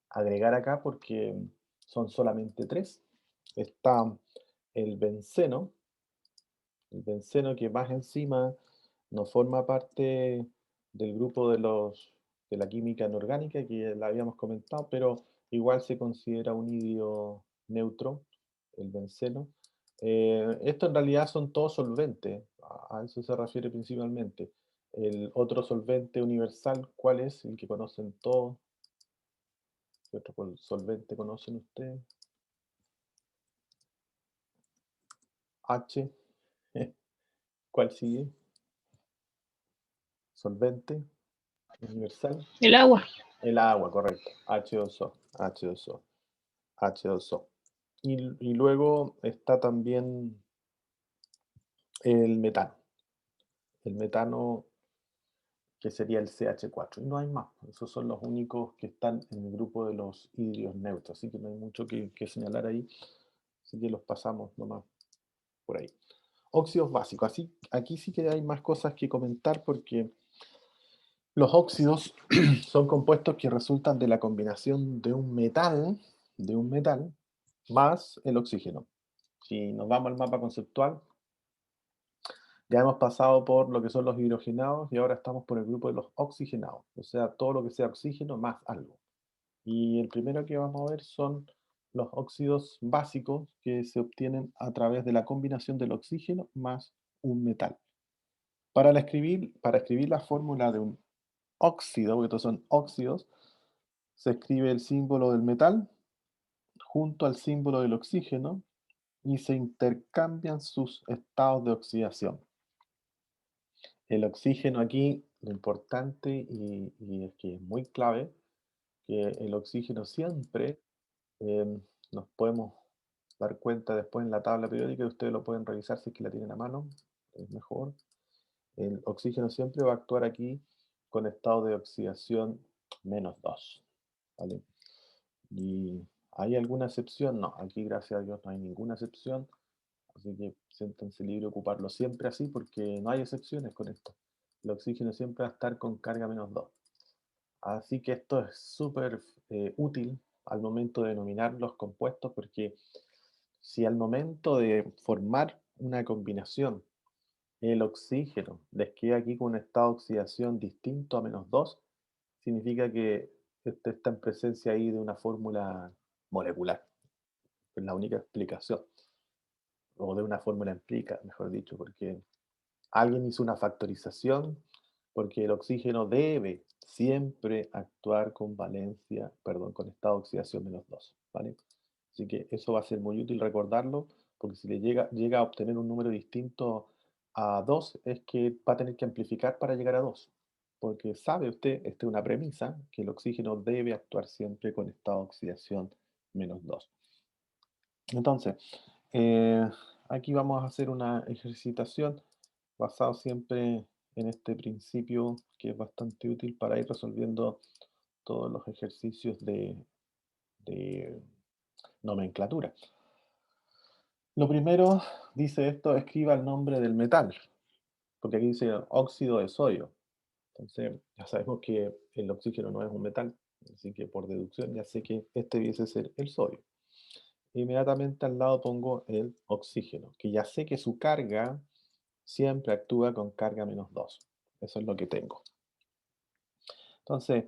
agregar acá porque son solamente tres. Está el benceno, que más encima no forma parte del grupo de la química anorgánica que la habíamos comentado, pero igual se considera un iodio neutro, el benceno. Esto en realidad son todos solventes, a eso se refiere principalmente. El otro solvente universal, ¿cuál es? El que conocen todos. ¿Qué otro solvente conocen ustedes? H. ¿Cuál sigue? Solvente universal. El agua. El agua, correcto. H2O, H2O, H2O. Y luego está también el metano. El metano que sería el CH4. Y no hay más. Esos son los únicos que están en el grupo de los hidrios neutros. Así que no hay mucho que señalar ahí. Así que los pasamos nomás por ahí. Óxidos básicos. Así, aquí sí que hay más cosas que comentar porque los óxidos son compuestos que resultan de la combinación de un metal más el oxígeno. Si nos vamos al mapa conceptual, ya hemos pasado por lo que son los hidrogenados y ahora estamos por el grupo de los oxigenados, o sea, todo lo que sea oxígeno más algo. Y el primero que vamos a ver son los óxidos básicos que se obtienen a través de la combinación del oxígeno más un metal. Para escribir la fórmula de un óxido, porque estos son óxidos, se escribe el símbolo del metal junto al símbolo del oxígeno y se intercambian sus estados de oxidación. El oxígeno aquí, lo importante y es que es muy clave, que el oxígeno siempre nos podemos dar cuenta después en la tabla periódica, y ustedes lo pueden revisar si es que la tienen a mano, es mejor. El oxígeno siempre va a actuar aquí con estado de oxidación -2, ¿vale? ¿Y hay alguna excepción? No, aquí gracias a Dios no hay ninguna excepción, así que siéntanse libre de ocuparlo siempre así porque no hay excepciones con esto. El oxígeno siempre va a estar con carga -2. Así que esto es súper útil al momento de denominar los compuestos porque si al momento de formar una combinación el oxígeno les queda aquí con un estado de oxidación distinto a -2, significa que este está en presencia ahí de una fórmula molecular. Es la única explicación. O de una fórmula empírica, mejor dicho, porque alguien hizo una factorización, porque el oxígeno debe siempre actuar con valencia, perdón, con estado de oxidación -2, ¿vale? Así que eso va a ser muy útil recordarlo, porque si le llega a obtener un número distinto a 2, es que va a tener que amplificar para llegar a 2, porque sabe usted, esta es una premisa, que el oxígeno debe actuar siempre con estado de oxidación -2. Entonces, eh, aquí vamos a hacer una ejercitación basado siempre en este principio que es bastante útil para ir resolviendo todos los ejercicios de nomenclatura. Lo primero, dice esto, escriba el nombre del metal, porque aquí dice óxido de sodio. Entonces, ya sabemos que el oxígeno no es un metal, así que por deducción ya sé que este debiese ser el sodio. Inmediatamente al lado pongo el oxígeno, que ya sé que su carga siempre actúa con carga -2. Eso es lo que tengo. Entonces,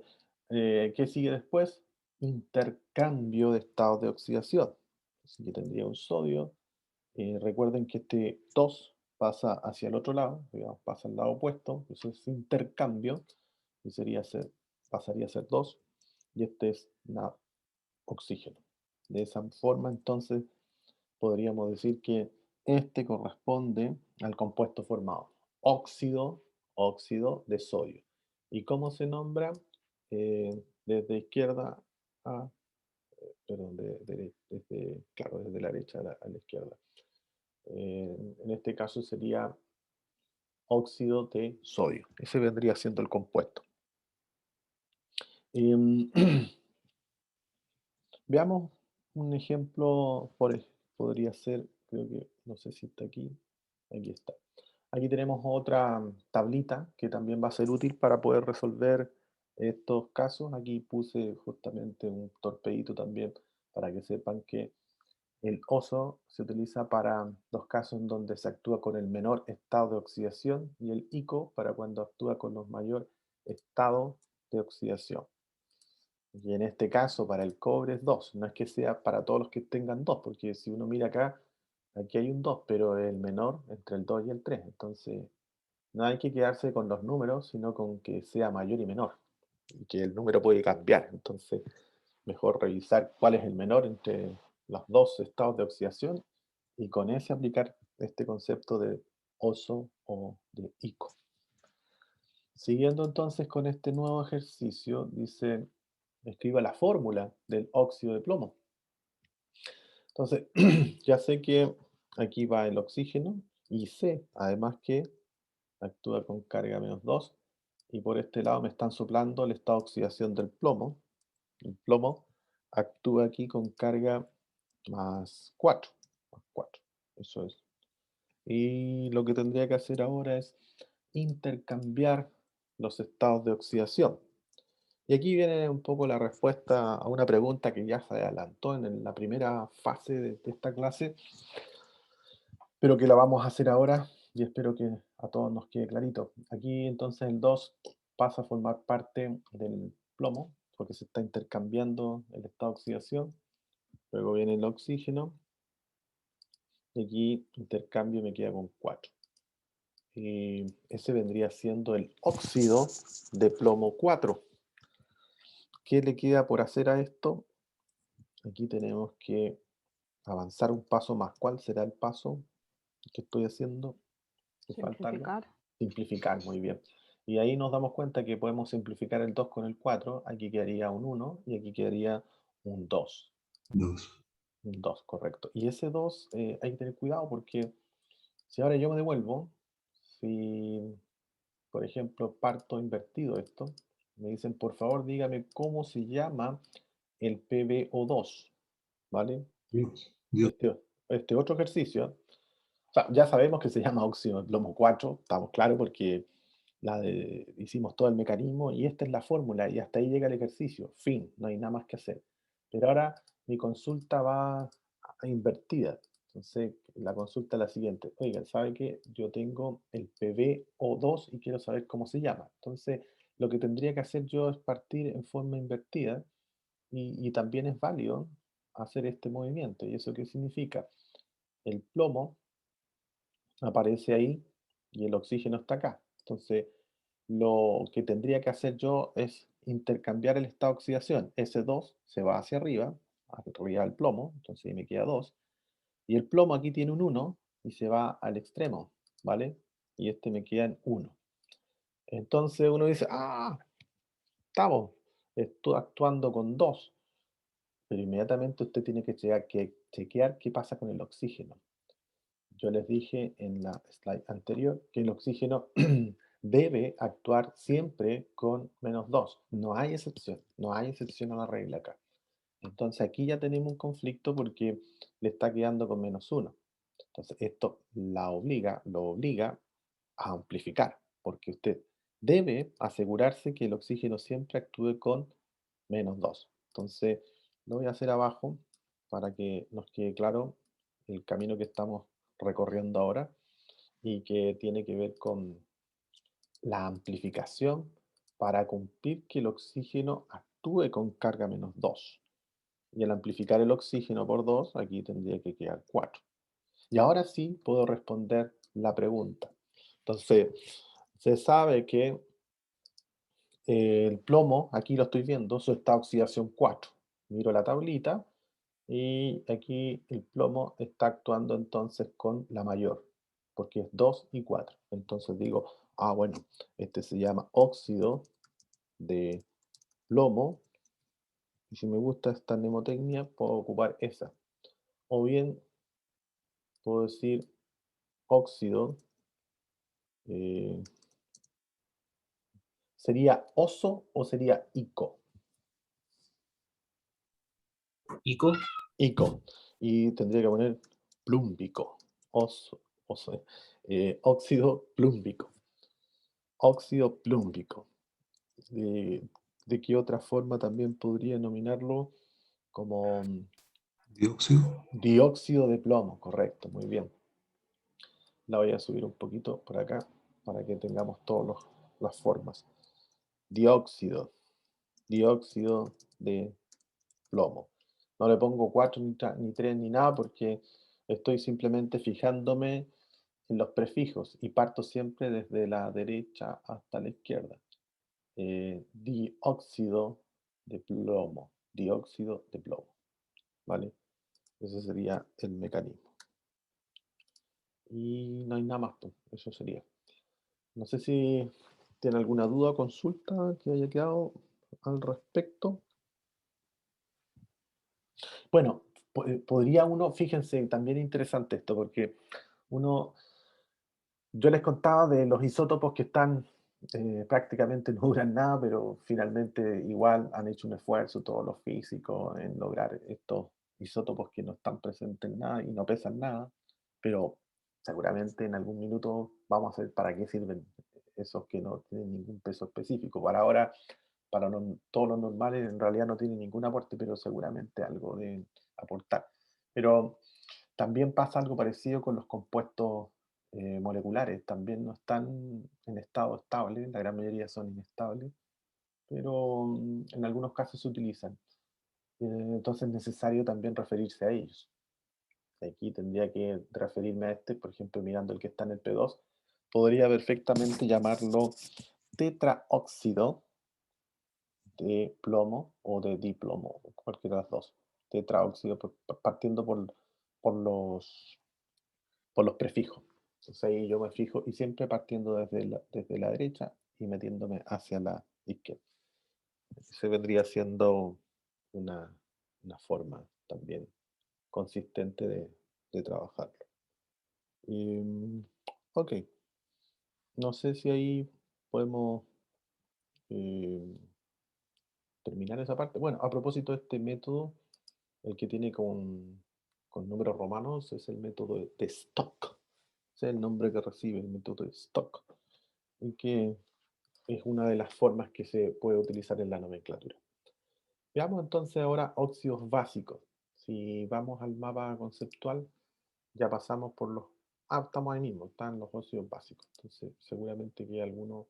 ¿qué sigue después? Intercambio de estados de oxidación. Así que tendría un sodio. Recuerden que este 2 pasa hacia el otro lado, digamos, pasa al lado opuesto. Eso es intercambio, y pasaría a ser 2. Y este es oxígeno. De esa forma, entonces, podríamos decir que este corresponde al compuesto formado, óxido de sodio. ¿Y cómo se nombra? Desde izquierda a, perdón, claro, desde la derecha a la izquierda. En este caso sería óxido de sodio. Ese vendría siendo el compuesto. Em, Veamos un ejemplo, podría ser, creo que, no sé si está aquí está. Aquí tenemos otra tablita que también va a ser útil para poder resolver estos casos, aquí puse justamente un torpedito también para que sepan que el oso se utiliza para los casos en donde se actúa con el menor estado de oxidación y el ico para cuando actúa con los mayor estado de oxidación. Y en este caso, para el cobre es 2. No es que sea para todos los que tengan 2, porque si uno mira acá, aquí hay un 2, pero el menor entre el 2 y el 3. Entonces, no hay que quedarse con los números, sino con que sea mayor y menor. Y que el número puede cambiar. Entonces, mejor revisar cuál es el menor entre los dos estados de oxidación y con ese aplicar este concepto de oso o de ico. Siguiendo entonces con este nuevo ejercicio, dice, escriba la fórmula del óxido de plomo. Entonces, ya sé que aquí va el oxígeno y sé además que actúa con carga -2 y por este lado me están soplando el estado de oxidación del plomo. El plomo actúa aquí con carga +4. Más 4. Eso es. Y lo que tendría que hacer ahora es intercambiar los estados de oxidación. Y aquí viene un poco la respuesta a una pregunta que ya se adelantó en la primera fase de esta clase, pero que la vamos a hacer ahora y espero que a todos nos quede clarito. Aquí entonces el 2 pasa a formar parte del plomo porque se está intercambiando el estado de oxidación. Luego viene el oxígeno y aquí intercambio me queda con 4. Y ese vendría siendo el óxido de plomo 4. ¿Qué le queda por hacer a esto? Aquí tenemos que avanzar un paso más. ¿Cuál será el paso que estoy haciendo? ¿Me falta algo? Simplificar. Simplificar, muy bien. Y ahí nos damos cuenta que podemos simplificar el 2 con el 4. Aquí quedaría un 1 y aquí quedaría un 2. Dos. Un 2, correcto. Y ese 2 hay que tener cuidado porque si ahora yo me devuelvo, si por ejemplo parto invertido esto, me dicen por favor dígame cómo se llama el PbO2, ¿vale? Dios. Dios. Este otro ejercicio, o sea, ya sabemos que se llama óxido de plomo 4, estamos claros porque hicimos todo el mecanismo y esta es la fórmula y hasta ahí llega el ejercicio, fin, no hay nada más que hacer. Pero ahora mi consulta va invertida. Entonces, la consulta es la siguiente. Oigan, ¿sabe qué? Yo tengo el PbO2 y quiero saber cómo se llama. Entonces, lo que tendría que hacer yo es partir en forma invertida y también es válido hacer este movimiento. ¿Y eso qué significa? El plomo aparece ahí y el oxígeno está acá. Entonces, lo que tendría que hacer yo es intercambiar el estado de oxidación. S2 se va hacia arriba del plomo, entonces ahí me queda 2. Y el plomo aquí tiene un 1 y se va al extremo, ¿vale? Y este me queda en 1. Entonces uno dice, estamos, estoy actuando con 2. Pero inmediatamente usted tiene que chequear qué pasa con el oxígeno. Yo les dije en la slide anterior que el oxígeno debe actuar siempre con -2. No hay excepción, no hay excepción a la regla acá. Entonces aquí ya tenemos un conflicto porque le está quedando con -1. Entonces esto lo obliga a amplificar, porque usted debe asegurarse que el oxígeno siempre actúe con -2. Entonces lo voy a hacer abajo para que nos quede claro el camino que estamos recorriendo ahora y que tiene que ver con la amplificación para cumplir que el oxígeno actúe con carga -2. Y al amplificar el oxígeno por 2, aquí tendría que quedar 4. Y ahora sí puedo responder la pregunta. Entonces, se sabe que el plomo, aquí lo estoy viendo, su está oxidación 4. Miro la tablita y aquí el plomo está actuando entonces con la mayor, porque es 2 y 4. Entonces digo, bueno, este se llama óxido de plomo. Y si me gusta esta mnemotecnia, puedo ocupar esa. O bien puedo decir óxido, eh, ¿sería oso o sería ico? Ico. Ico. Y tendría que poner plúmbico. Oso, óxido plúmbico. Óxido plúmbico. ¿De qué otra forma también podría denominarlo? Como Dióxido. dióxido de plomo, correcto, muy bien. La voy a subir un poquito por acá para que tengamos todas las formas. Dióxido, dióxido de plomo. No le pongo 4 ni 3 ni nada porque estoy simplemente fijándome en los prefijos y parto siempre desde la derecha hasta la izquierda. Dióxido de plomo, dióxido de plomo, ¿vale? Ese sería el mecanismo. Y no hay nada más, pues, eso sería. No sé si tiene alguna duda o consulta que haya quedado al respecto. Bueno, podría uno, fíjense, también interesante esto, porque uno, yo les contaba de los isótopos que están prácticamente no duran nada, pero finalmente igual han hecho un esfuerzo todos los físicos en lograr estos isótopos que no están presentes en nada y no pesan nada, pero seguramente en algún minuto vamos a ver para qué sirven esos que no tienen ningún peso específico. Para ahora, para todos los normales en realidad no tienen ningún aporte, pero seguramente algo de aportar. Pero también pasa algo parecido con los compuestos moleculares, también no están en estado estable, la gran mayoría son inestables, pero en algunos casos se utilizan. Entonces es necesario también referirse a ellos. Aquí tendría que referirme a este, por ejemplo, mirando el que está en el P2, podría perfectamente llamarlo tetraóxido de plomo o de diplomo, cualquiera de las dos. Tetraóxido, partiendo por por los prefijos. Entonces ahí yo me fijo y siempre partiendo desde la derecha y metiéndome hacia la izquierda. Se vendría siendo una, una forma también consistente de trabajarlo. Y, ok, no sé si ahí podemos eh, terminar esa parte. Bueno, a propósito de este método, el que tiene con números romanos es el método de Stock. Ese es el nombre que recibe el método de Stock. Y que es una de las formas que se puede utilizar en la nomenclatura. Veamos entonces ahora óxidos básicos. Si vamos al mapa conceptual, ya pasamos por los... Ah, estamos ahí mismo, están los óxidos básicos. Entonces, seguramente que hay alguno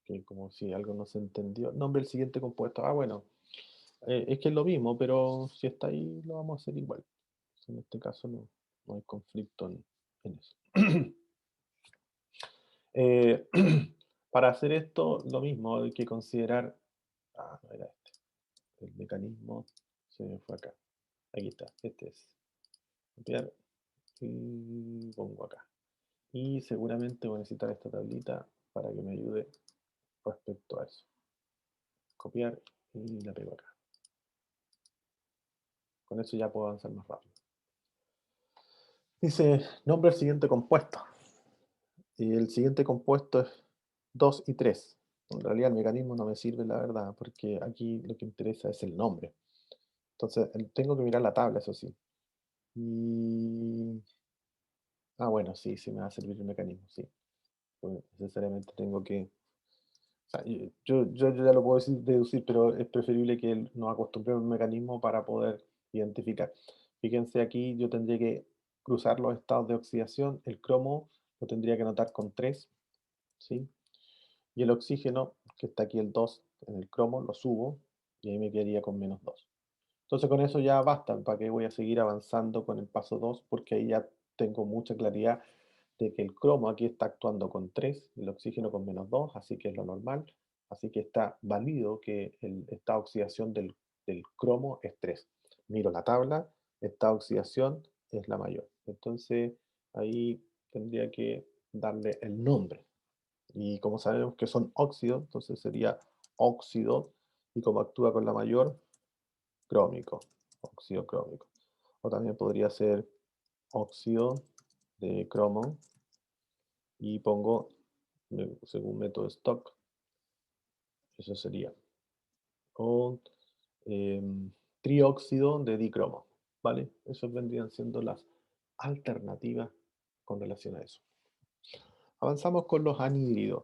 que como si algo no se entendió. Nombre del siguiente compuesto. Ah, bueno, es que es lo mismo, pero si está ahí, lo vamos a hacer igual. En este caso no hay conflicto en eso. Eh, para hacer esto, lo mismo, hay que considerar... Ah, no era este. El mecanismo se me fue acá. Aquí está, este es. Copiar y pongo acá. Y seguramente voy a necesitar esta tablita para que me ayude respecto a eso. Copiar y la pego acá. Con eso ya puedo avanzar más rápido. Dice, nombre del siguiente compuesto. Y el siguiente compuesto es 2 y 3. En realidad el mecanismo no me sirve, la verdad, porque aquí lo que interesa es el nombre. Entonces, tengo que mirar la tabla, eso sí. Y... Ah, bueno, sí, sí me va a servir el mecanismo, sí. Pues necesariamente tengo que... O sea, yo ya lo puedo deducir, pero es preferible que nos acostumbremos a un mecanismo para poder identificar. Fíjense aquí, yo tendría que cruzar los estados de oxidación. El cromo lo tendría que anotar con 3, ¿sí? Y el oxígeno, que está aquí el 2 en el cromo, lo subo y ahí me quedaría con -2. Entonces con eso ya basta, para que voy a seguir avanzando con el paso 2, porque ahí ya tengo mucha claridad de que el cromo aquí está actuando con 3, el oxígeno con -2, así que es lo normal. Así que está válido que esta oxidación del cromo es 3. Miro la tabla, esta oxidación es la mayor. Entonces ahí tendría que darle el nombre. Y como sabemos que son óxidos, entonces sería óxido, y como actúa con la mayor, crómico, óxido crómico. O también podría ser óxido de cromo y pongo, según método stock, eso sería. O trióxido de dicromo, ¿vale? Esas vendrían siendo las alternativas con relación a eso. Avanzamos con los anhídridos.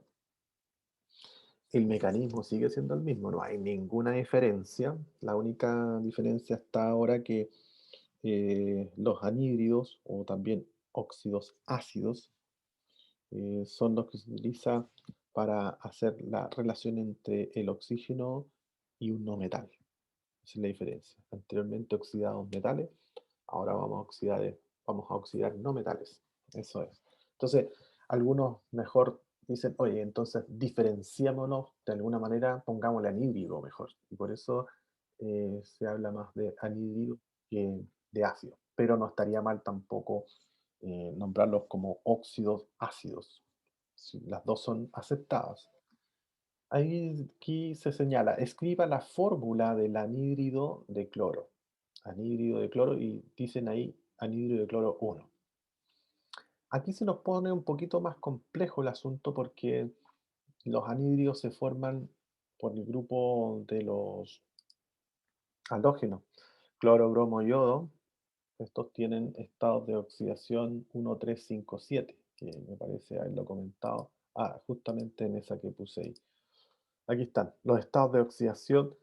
el mecanismo sigue siendo el mismo, no hay ninguna diferencia. La única diferencia hasta ahora que los anhídridos o también óxidos ácidos son los que se utiliza para hacer la relación entre el oxígeno y un no metal. Esa es la diferencia. Anteriormente oxidábamos metales, ahora vamos a oxidar no metales. Eso es. Entonces, algunos mejor dicen, oye, entonces diferenciémonos de alguna manera, pongámosle anhídrido mejor. Y por eso se habla más de anhídrido que de ácido. Pero no estaría mal tampoco nombrarlos como óxidos ácidos. Sí, las dos son aceptadas. Ahí aquí se señala, escriba la fórmula del anhídrido de cloro. Anhídrido de cloro y dicen ahí anhídrido de cloro 1. Aquí se nos pone un poquito más complejo el asunto porque los anhídridos se forman por el grupo de los halógenos. Cloro, bromo, yodo. Estos tienen estados de oxidación 1, 3, 5, 7, que me parece haberlo comentado. Ah, justamente en esa que puse ahí. Aquí están. Los estados de oxidación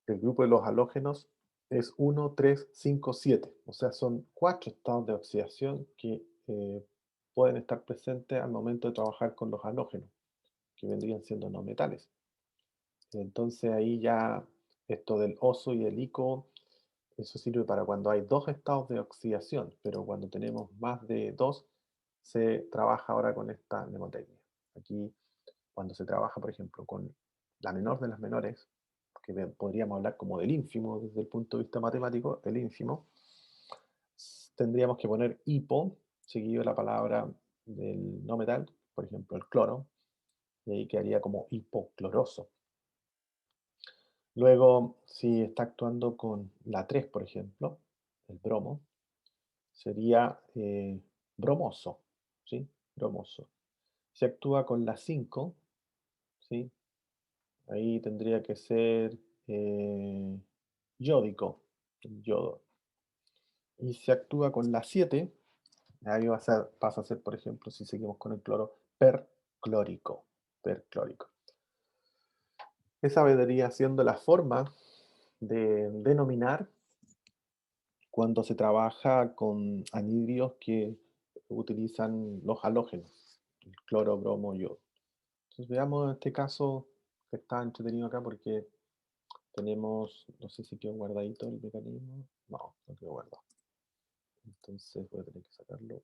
del grupo de los halógenos es 1, 3, 5, 7. O sea, son 4 estados de oxidación que pueden estar presentes al momento de trabajar con los halógenos, que vendrían siendo no metales. Entonces ahí ya esto del oso y el ico, eso sirve para cuando hay dos estados de oxidación, pero cuando tenemos más de dos, se trabaja ahora con esta mnemotecnia. Aquí, cuando se trabaja, por ejemplo, con la menor de las menores, que podríamos hablar como del ínfimo desde el punto de vista matemático, el ínfimo, tendríamos que poner hipo, seguido de la palabra del no metal, por ejemplo, el cloro, y ahí quedaría como hipocloroso. Luego, si está actuando con la 3, por ejemplo, el bromo, sería bromoso, ¿sí? Bromoso. Si actúa con la 5, ¿sí? Ahí tendría que ser yódico, el yodo. Y si actúa con la 7, ahí pasa a ser, por ejemplo, si seguimos con el cloro, perclórico. Perclórico. Esa vendría siendo la forma de denominar cuando se trabaja con anhídridos que utilizan los halógenos, el cloro, bromo, yodo. Entonces veamos en este caso que está entretenido acá porque tenemos, no sé si quedó guardadito el mecanismo, no quedó guardado. Entonces voy a tener que sacarlo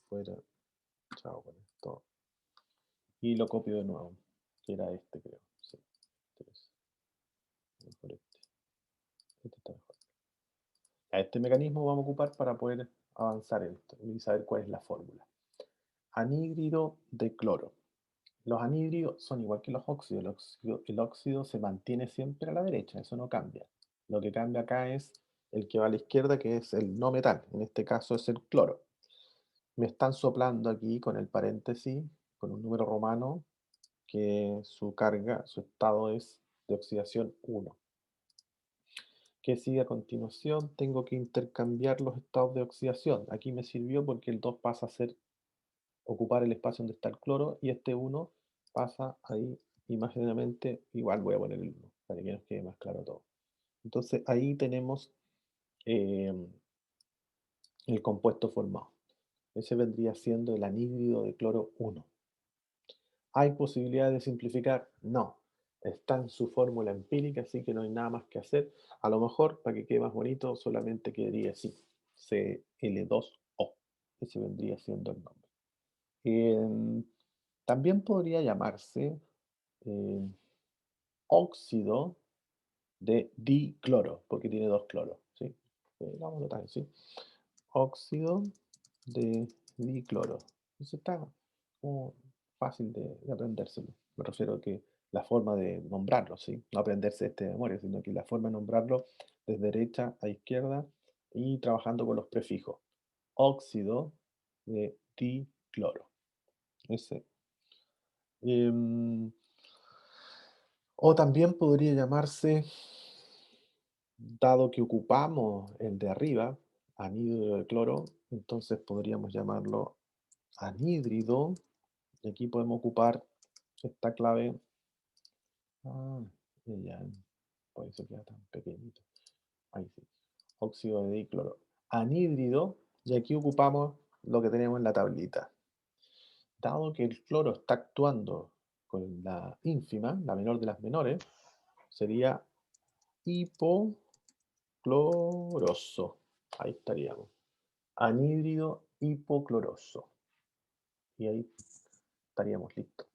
fuera, chao con esto, y lo copio de nuevo, que era este creo, sí, mejor este está mejor. A este mecanismo vamos a ocupar para poder avanzar en esto y saber cuál es la fórmula. Anhídrido de cloro. Los anhídridos son igual que los óxidos. El óxido se mantiene siempre a la derecha, eso no cambia. Lo que cambia acá es el que va a la izquierda, que es el no metal. En este caso es el cloro. Me están soplando aquí con el paréntesis, con un número romano, que su carga, su estado es de oxidación 1. ¿Qué sigue a continuación? Tengo que intercambiar los estados de oxidación. Aquí me sirvió porque el 2 pasa a ser ocupar el espacio donde está el cloro y este 1 pasa ahí imaginariamente, igual voy a poner el 1 para que nos quede más claro todo. Entonces ahí tenemos eh, el compuesto formado. Ese vendría siendo el anhídrido de cloro 1. ¿Hay posibilidad de simplificar? No. Está en su fórmula empírica, así que no hay nada más que hacer. A lo mejor, para que quede más bonito, solamente quedaría así, Cl2O. Ese vendría siendo el nombre. También podría llamarse eh, óxido de dicloro, porque tiene dos cloros, ¿sí? Vamos a notar así. Óxido de dicloro. Eso está como fácil de aprendérselo. Me refiero a que la forma de nombrarlo, ¿sí? No aprenderse este de memoria, sino que la forma de nombrarlo desde derecha a izquierda y trabajando con los prefijos. Óxido de dicloro. Ese. Em, o también podría llamarse, dado que ocupamos el de arriba, anhídrido de cloro, entonces podríamos llamarlo anhídrido. Y aquí podemos ocupar esta clave Ah, ya, por eso queda tan pequeñito. Ahí sí. Óxido de dicloro. Anhídrido, y aquí ocupamos lo que tenemos en la tablita. Dado que el cloro está actuando con la ínfima, la menor de las menores, sería hipocloroso. Ahí estaríamos. Anhídrido hipocloroso. Y ahí estaríamos listos.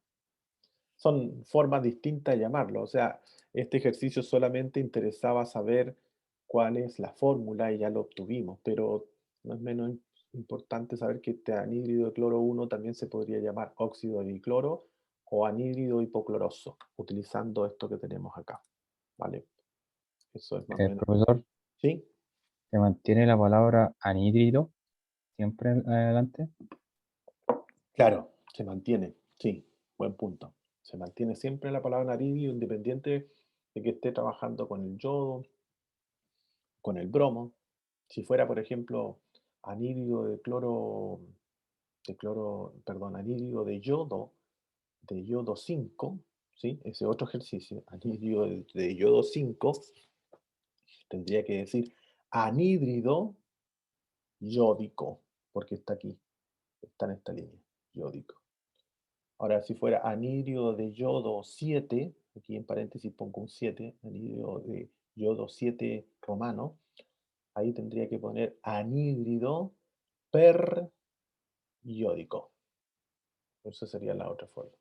Son formas distintas de llamarlo. O sea, este ejercicio solamente interesaba saber cuál es la fórmula y ya lo obtuvimos, pero no es menos importante saber que este anhídrido de cloro 1 también se podría llamar óxido de dicloro o anhídrido hipocloroso, utilizando esto que tenemos acá. ¿Vale? Eso es más o menos. Profesor, ¿Sí? ¿se mantiene la palabra anhídrido siempre adelante? Claro, se mantiene. Sí, buen punto. Se mantiene siempre la palabra anhídrido independiente de que esté trabajando con el yodo, con el bromo. Si fuera, por ejemplo, anhídrido de cloro, perdón, anhídrido de yodo 5, ¿sí? Ese otro ejercicio, anhídrido de yodo 5, tendría que decir anhídrido yódico, porque está aquí, está en esta línea, yódico. Ahora, si fuera anhídrido de yodo 7, aquí en paréntesis pongo un 7, anhídrido de yodo 7 romano, ahí tendría que poner anhídrido periódico. Esa sería la otra forma.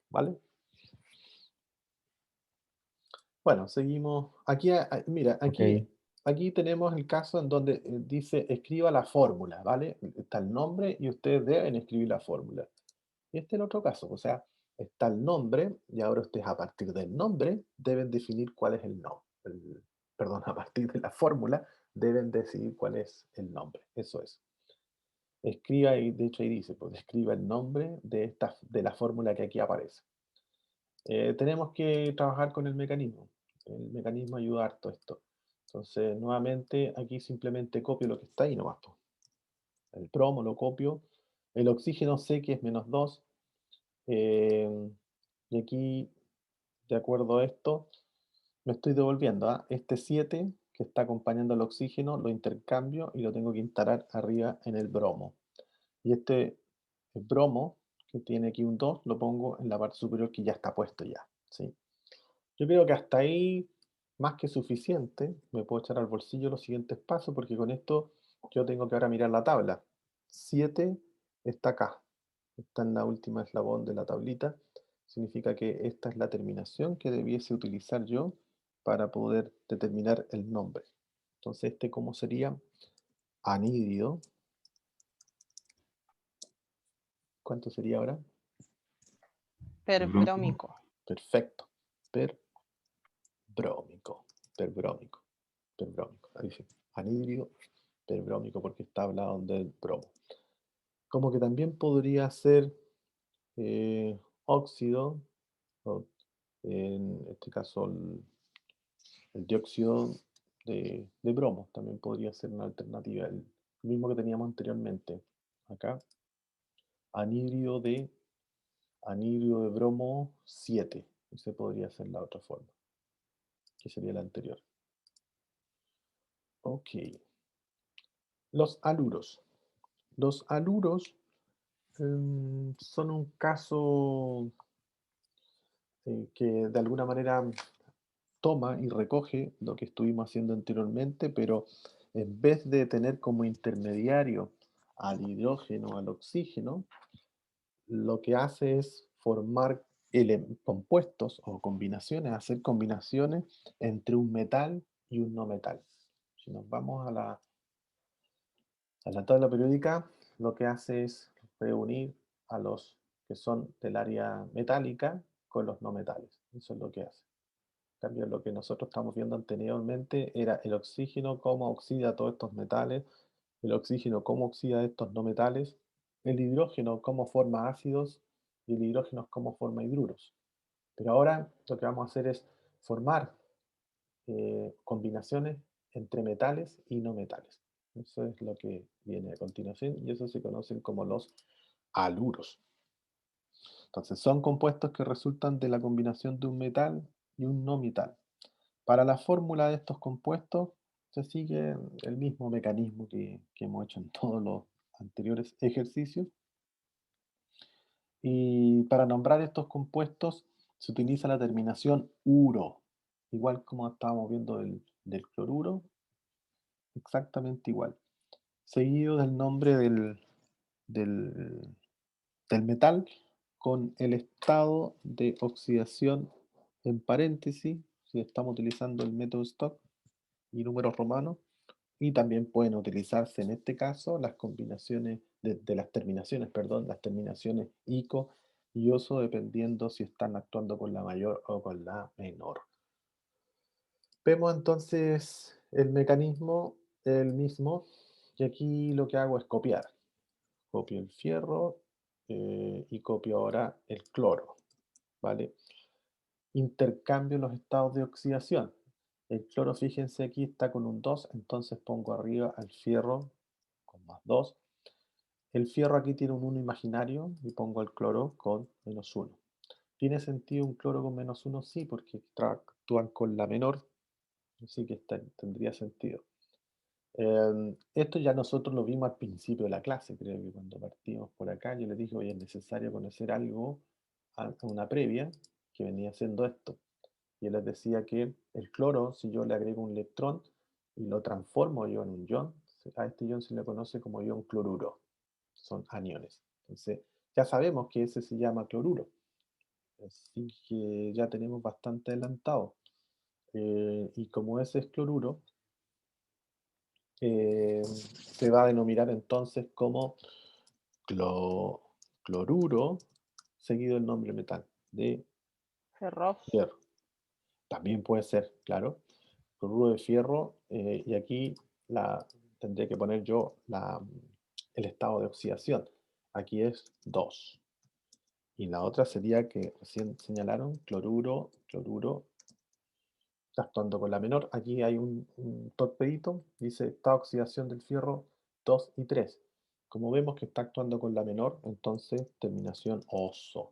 ¿Vale? Bueno, seguimos. Aquí, mira, Ok, aquí tenemos el caso en donde dice escriba la fórmula, ¿vale? Está el nombre y ustedes deben escribir la fórmula. Y este es el otro caso, o sea, está el nombre y ahora ustedes a partir del nombre deben definir cuál es el nombre. Perdón, a partir de la fórmula deben decidir cuál es el nombre. Eso es. Escriba, y de hecho ahí dice, pues escriba el nombre de la fórmula que aquí aparece. Tenemos que trabajar con el mecanismo. El mecanismo ayuda harto a esto. Entonces, nuevamente, aquí simplemente copio lo que está ahí nomás, po. El bromo lo copio. El oxígeno sé que es -2. eh, y aquí, de acuerdo a esto, me estoy devolviendo. Este 7 que está acompañando al oxígeno lo intercambio y lo tengo que instalar arriba en el bromo. Y este el bromo, que tiene aquí un 2 lo pongo en la parte superior que ya está puesto ya. ¿Sí? Yo creo que hasta ahí, más que suficiente, me puedo echar al bolsillo los siguientes pasos, porque con esto yo tengo que ahora mirar la tabla. 7 está acá, está en la última eslabón de la tablita. Significa que esta es la terminación que debiese utilizar yo para poder determinar el nombre. Entonces, ¿cómo sería? Anhídrido. ¿Cuánto sería ahora? Brómico. Perbrómico. Perfecto. Perbrómico. Perbrómico. Perbrómico. Ahí sí. Anhídrido perbrómico porque está hablando del bromo. Como que también podría ser óxido, o en este caso el dióxido de bromo, también podría ser una alternativa, el mismo que teníamos anteriormente. Acá, anhídrido de, anhídrido de bromo 7, ese podría ser la otra forma, que sería la anterior. Ok. Los aluros. Los aluros son un caso que de alguna manera toma y recoge lo que estuvimos haciendo anteriormente, pero en vez de tener como intermediario al hidrógeno, al oxígeno, lo que hace es formar compuestos o combinaciones, hacer combinaciones entre un metal y un no metal. Si nos vamos a la tabla periódica, lo que hace es reunir a los que son del área metálica con los no metales. Eso es lo que hace. En cambio, lo que nosotros estamos viendo anteriormente era el oxígeno, cómo oxida todos estos metales, el oxígeno, cómo oxida estos no metales, el hidrógeno, cómo forma ácidos, y el hidrógeno, cómo forma hidruros. Pero ahora lo que vamos a hacer es formar combinaciones entre metales y no metales. Eso es lo que viene a continuación y eso se conocen como los aluros. Entonces, son compuestos que resultan de la combinación de un metal y un no metal. Para la fórmula de estos compuestos se sigue el mismo mecanismo que hemos hecho en todos los anteriores ejercicios. Y para nombrar estos compuestos se utiliza la terminación uro, igual como estábamos viendo del cloruro, exactamente igual. Seguido del nombre del, del metal con el estado de oxidación en paréntesis, si estamos utilizando el método Stock y números romanos, y también pueden utilizarse en este caso las combinaciones de las terminaciones, perdón, las terminaciones ico y oso, dependiendo si están actuando con la mayor o con la menor. Vemos entonces el mecanismo, el mismo, y aquí lo que hago es copiar. Copio el fierro y copio ahora el cloro, ¿vale? Intercambio los estados de oxidación. El cloro, fíjense, aquí está con un 2, entonces pongo arriba al fierro con más 2. El fierro aquí tiene un 1 imaginario y pongo el cloro con menos 1. ¿Tiene sentido un cloro con menos 1? Sí, porque actúan con la menor, así que tendría sentido. Esto ya nosotros lo vimos al principio de la clase, creo que cuando partimos por acá, yo les dije, oye, es necesario conocer algo, una previa, que venía siendo esto. Y él les decía que el cloro, si yo le agrego un electrón y lo transformo yo en un ion, a este ion se le conoce como ion cloruro. Son aniones. Entonces, ya sabemos que ese se llama cloruro. Así que ya tenemos bastante adelantado. Y como ese es cloruro, se va a denominar entonces como cloruro, seguido el nombre metal de Ferroso. hierro. También puede ser, claro, cloruro de fierro, y aquí tendré que poner yo el estado de oxidación. Aquí es 2. Y la otra sería que recién señalaron, cloruro, está actuando con la menor. Aquí hay un torpedito, dice estado de oxidación del fierro 2 y 3. Como vemos que está actuando con la menor, entonces terminación oso.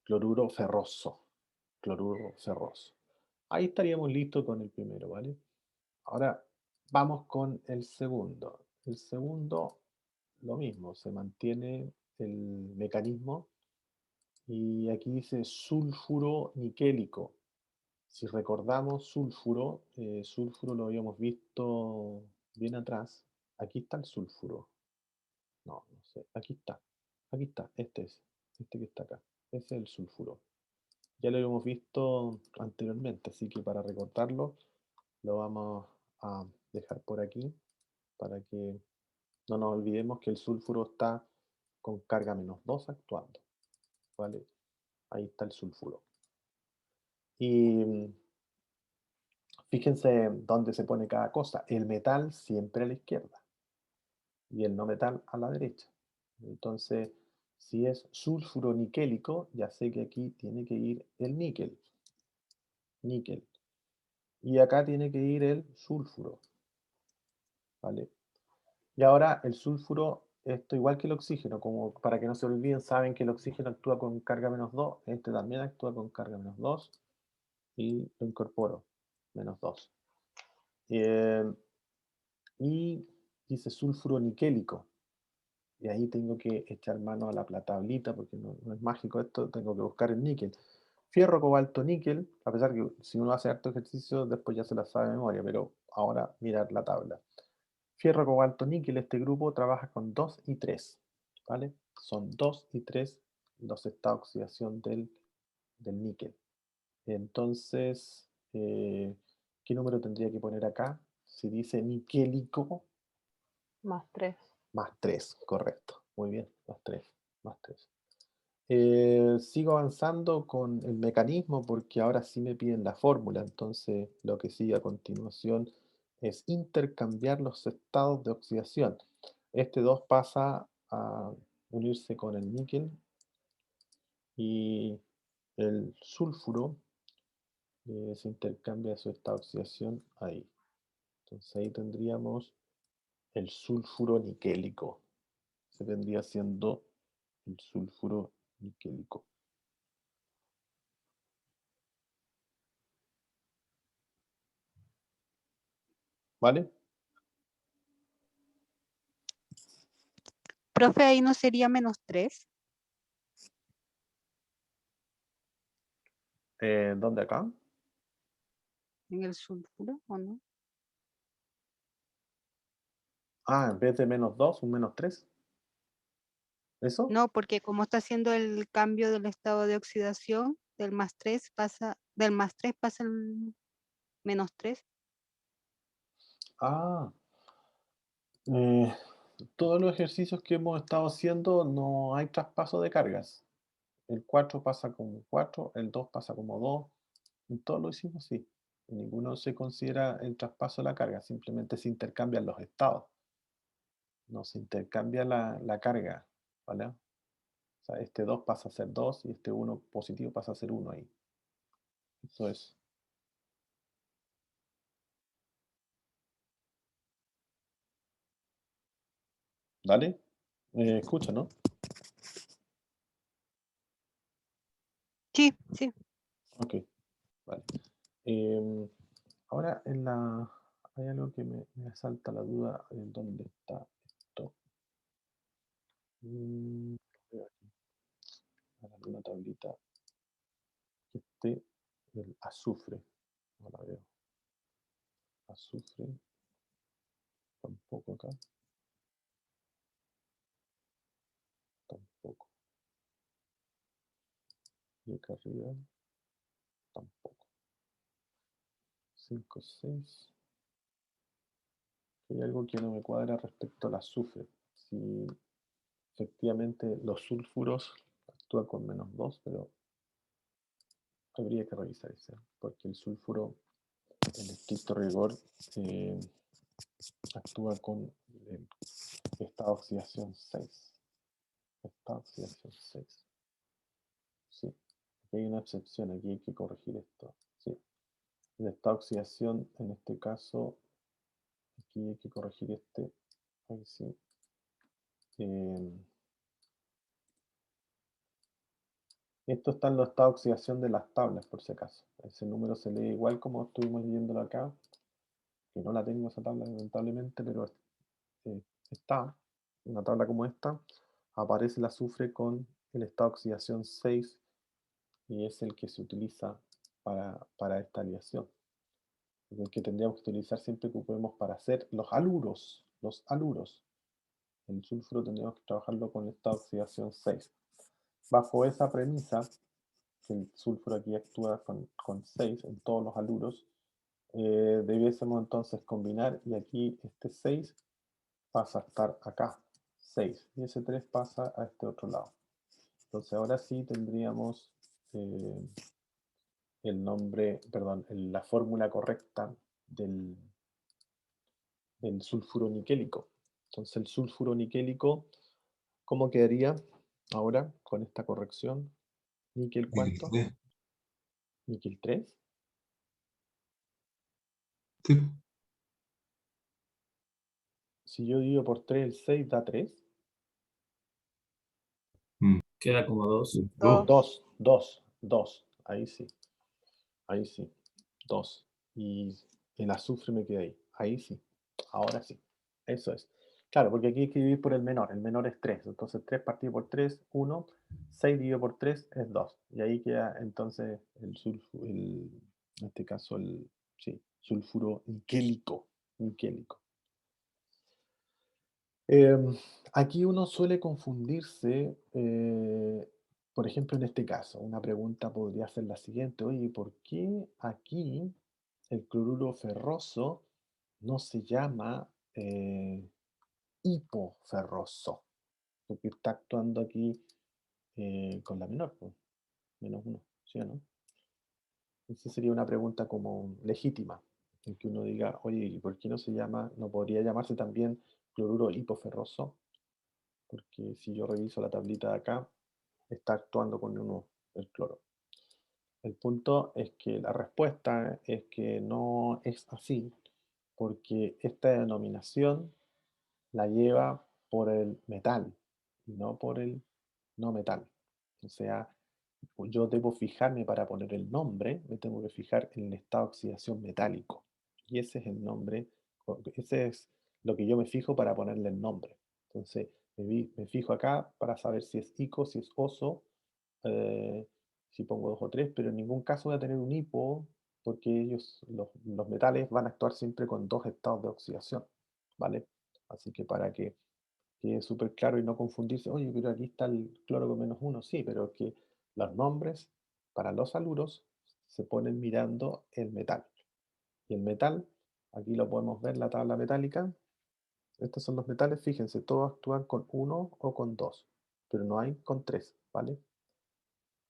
Cloruro ferroso. Cloruro ferroso. Ahí estaríamos listos con el primero, ¿vale? Ahora vamos con el segundo. El segundo, lo mismo, se mantiene el mecanismo y aquí dice sulfuro niquélico. Si recordamos sulfuro lo habíamos visto bien atrás. Aquí está el sulfuro. No, no sé. Aquí está. Este que está acá. Ese es el sulfuro. Ya lo habíamos visto anteriormente, así que para recordarlo lo vamos a dejar por aquí para que no nos olvidemos que el sulfuro está con carga -2 actuando, ¿vale? Ahí está el sulfuro. Y fíjense dónde se pone cada cosa. El metal siempre a la izquierda y el no metal a la derecha. Entonces, si es sulfuro niquélico, ya sé que aquí tiene que ir el níquel. Níquel. Y acá tiene que ir el sulfuro. ¿Vale? Y ahora el sulfuro, esto igual que el oxígeno, como para que no se olviden, saben que el oxígeno actúa con carga -2, este también actúa con carga -2 y lo incorporo, -2. Y dice sulfuro niquélico. Y ahí tengo que echar mano a la tablita porque no es mágico esto, tengo que buscar el níquel. Fierro, cobalto, níquel, a pesar que si uno hace harto ejercicio después ya se la sabe de memoria, pero ahora mirar la tabla. Fierro, cobalto, níquel, este grupo trabaja con 2 y 3, ¿vale? Son 2 y 3 los estados de oxidación del níquel. Entonces, ¿qué número tendría que poner acá? Si dice niquélico, Más 3. más 3, correcto. Muy bien, más 3, más 3. Sigo avanzando con el mecanismo porque ahora sí me piden la fórmula, entonces lo que sigue a continuación es intercambiar los estados de oxidación. Este 2 pasa a unirse con el níquel y el sulfuro se intercambia su estado de oxidación ahí. Entonces ahí tendríamos el sulfuro niquélico. Se vendría siendo el sulfuro niquélico. ¿Vale? Profe, ahí no sería -3. ¿Dónde acá? En el sulfuro, ¿o no? Ah, en vez de -2, un -3. ¿Eso? No, porque como está haciendo el cambio del estado de oxidación, del +3 pasa, del +3 pasa al -3. Ah, eh, todos los ejercicios que hemos estado haciendo no hay traspaso de cargas. El 4 pasa como 4, el 2 pasa como 2. En todos lo hicimos así. En ninguno se considera el traspaso de la carga, simplemente se intercambian los estados. No se intercambia la carga, ¿vale? O sea, este 2 pasa a ser 2 y este 1 positivo pasa a ser 1 ahí. Eso es. ¿Dale? Escucha, ¿no? Sí, sí. Ok, vale. Ahora hay algo que me asalta la duda en dónde está esto. Veo aquí. Una tablita que esté el azufre. No la veo. Azufre. Tampoco acá. Tampoco. Y acá arriba. Tampoco. 5, 6. Hay algo que no me cuadra respecto al azufre. Si efectivamente los sulfuros actúan con -2, pero habría que revisar eso, porque el sulfuro, en estricto rigor, actúa con el estado de oxidación 6. Estado de oxidación 6. Sí, aquí hay una excepción, aquí hay que corregir esto. Sí, el estado de oxidación, en este caso, aquí hay que corregir este. Ahí sí. Esto está en los estados de oxidación de las tablas, por si acaso. Ese número se lee igual como estuvimos leyéndolo acá, que no la tengo esa tabla lamentablemente, pero está, una tabla como esta, aparece el azufre con el estado de oxidación 6 y es el que se utiliza para esta aleación. Es el que tendríamos que utilizar siempre que ocupemos para hacer los aluros. Los aluros. El sulfuro tendríamos que trabajarlo con el estado de oxidación 6. Bajo esa premisa, que el sulfuro aquí actúa con 6 en todos los aluros, debiésemos entonces combinar y aquí este 6 pasa a estar acá, 6, y ese 3 pasa a este otro lado. Entonces ahora sí tendríamos el nombre, perdón, la fórmula correcta del sulfuro niquélico. Entonces el sulfuro niquélico, ¿cómo quedaría ahora con esta corrección? ¿Níquel cuánto? ¿Níquel 3? Sí. Si yo divido por 3 el 6 da 3. Queda como 2. Dos. 2. Ahí sí. Ahí sí. 2. Y el azufre me queda ahí. Ahí sí. Ahora sí. Eso es. Claro, porque aquí hay que dividir por el menor. El menor es 3. Entonces 3 partido por 3, 1. 6 dividido por 3 es 2. Y ahí queda entonces el sulfuro, en este caso sí, sulfuro niquélico. Niquélico. Aquí uno suele confundirse, por ejemplo, en este caso, una pregunta podría ser la siguiente: oye, ¿por qué aquí el cloruro ferroso no se llama hipoferroso? Porque está actuando aquí con la menor, pues, -1, ¿sí o no? Esa sería una pregunta como legítima, en que uno diga, oye, ¿y por qué no se llama, no podría llamarse también cloruro hipoferroso? Porque si yo reviso la tablita de acá, está actuando con el cloro. El punto es que la respuesta es que no es así, porque esta denominación la lleva por el metal y no por el no metal. O sea, yo debo fijarme para poner el nombre, me tengo que fijar en el estado de oxidación metálico. Y ese es el nombre Ese es lo que yo me fijo para ponerle el nombre. Entonces, me fijo acá para saber si es ico, si es oso, si pongo 2 o 3, pero en ningún caso voy a tener un hipo, porque los metales van a actuar siempre con 2 estados de oxidación, ¿vale? Así que para que quede súper claro y no confundirse, oye, pero aquí está el cloro con -1, sí, pero es que los nombres para los haluros se ponen mirando el metal. Y el metal, aquí lo podemos ver en la tabla metálica. Estos son los metales, fíjense, todos actúan con 1 o con 2, pero no hay con 3, ¿vale?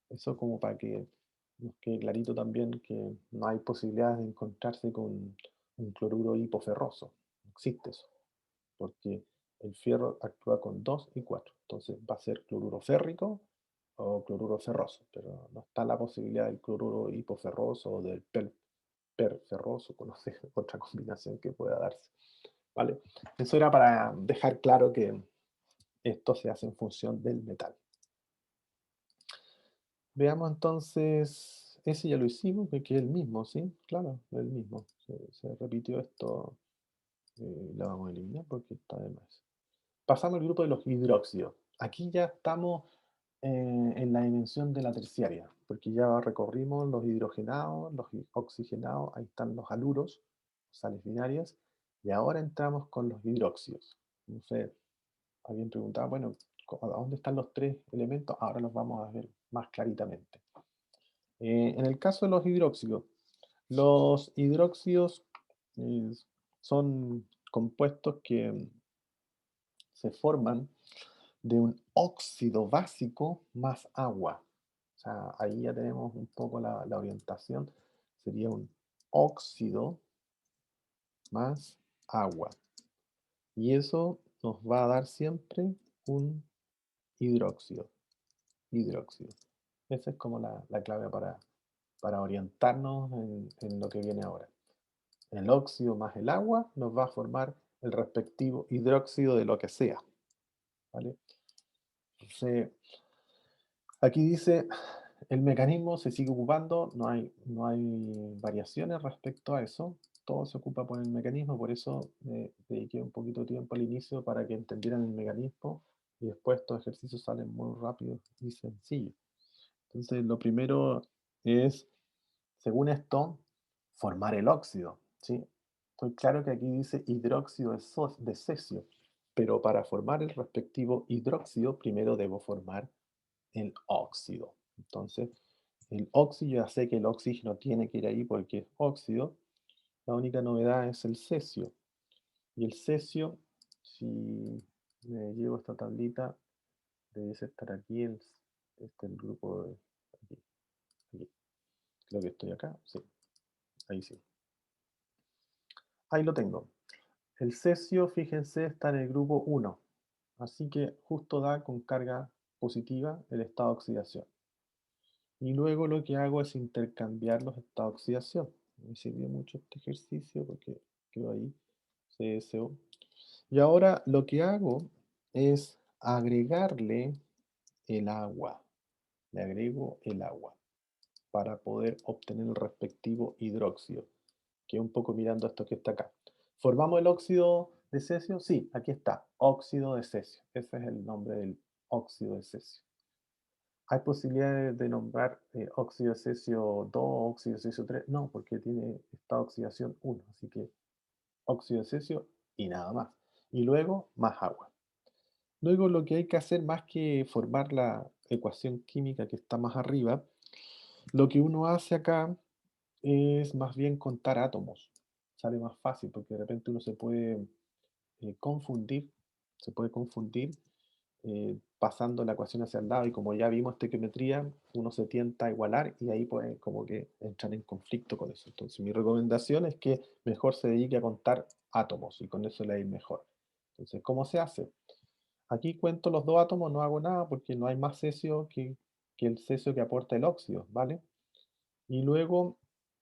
Eso como para que nos quede clarito también que no hay posibilidades de encontrarse con un cloruro hipoferroso. No existe eso, porque el fierro actúa con 2 y 4. Entonces va a ser cloruro férrico o cloruro ferroso, pero no está la posibilidad del cloruro hipoferroso o del perferroso, conoce otra combinación que pueda darse. ¿Vale? Eso era para dejar claro que esto se hace en función del metal. Veamos entonces, ese ya lo hicimos, que es el mismo, ¿sí? Claro, el mismo. Se repitió esto, lo vamos a eliminar porque está de más. Pasamos al grupo de los hidróxidos. Aquí ya estamos en la dimensión de la terciaria, porque ya recorrimos los hidrogenados, los oxigenados, ahí están los haluros, sales binarias, y ahora entramos con los hidróxidos. No sé, alguien preguntaba, bueno, ¿a dónde están los 3 elementos? Ahora los vamos a ver más claritamente. En el caso de los hidróxidos eh, son compuestos que se forman de un óxido básico más agua. O sea, ahí ya tenemos un poco la orientación. Sería un óxido más agua. Y eso nos va a dar siempre un hidróxido. Hidróxido. Esa es como la clave para orientarnos en lo que viene ahora. El óxido más el agua nos va a formar el respectivo hidróxido de lo que sea. ¿Vale? Entonces, aquí dice, el mecanismo se sigue ocupando, no hay variaciones respecto a eso, todo se ocupa por el mecanismo, por eso dediqué un poquito de tiempo al inicio para que entendieran el mecanismo y después estos ejercicios salen muy rápidos y sencillos. Entonces, lo primero es, según esto, formar el óxido, ¿sí? Estoy claro que aquí dice hidróxido de cesio, pero para formar el respectivo hidróxido, primero debo formar el óxido. Entonces, el óxido, ya sé que el oxígeno tiene que ir ahí porque es óxido. La única novedad es el cesio. Y el cesio, si me llevo esta tablita, debe estar aquí, el grupo de aquí, aquí. Creo que estoy acá, sí, ahí sí. Ahí lo tengo. El cesio, fíjense, está en el grupo 1. Así que justo da con carga positiva el estado de oxidación. Y luego lo que hago es intercambiar los estados de oxidación. Me sirvió mucho este ejercicio porque quedó ahí, CSO. Y ahora lo que hago es agregarle el agua. Le agrego el agua para poder obtener el respectivo hidróxido, que un poco mirando esto que está acá. ¿Formamos el óxido de cesio? Sí, aquí está, óxido de cesio. Ese es el nombre del óxido de cesio. ¿Hay posibilidades de nombrar óxido de cesio 2, óxido de cesio 3? No, porque tiene esta oxidación 1, así que óxido de cesio y nada más. Y luego más agua. Luego lo que hay que hacer, más que formar la ecuación química que está más arriba, lo que uno hace acá es más bien contar átomos. Sale más fácil porque de repente uno se puede confundir, pasando la ecuación hacia el lado y como ya vimos estequiometría, uno se tienta a igualar y ahí puede como que entrar en conflicto con eso. Entonces mi recomendación es que mejor se dedique a contar átomos y con eso le ir mejor. Entonces, ¿cómo se hace? Aquí cuento los 2 átomos, no hago nada porque no hay más cesio que el cesio que aporta el óxido, ¿vale? Y luego,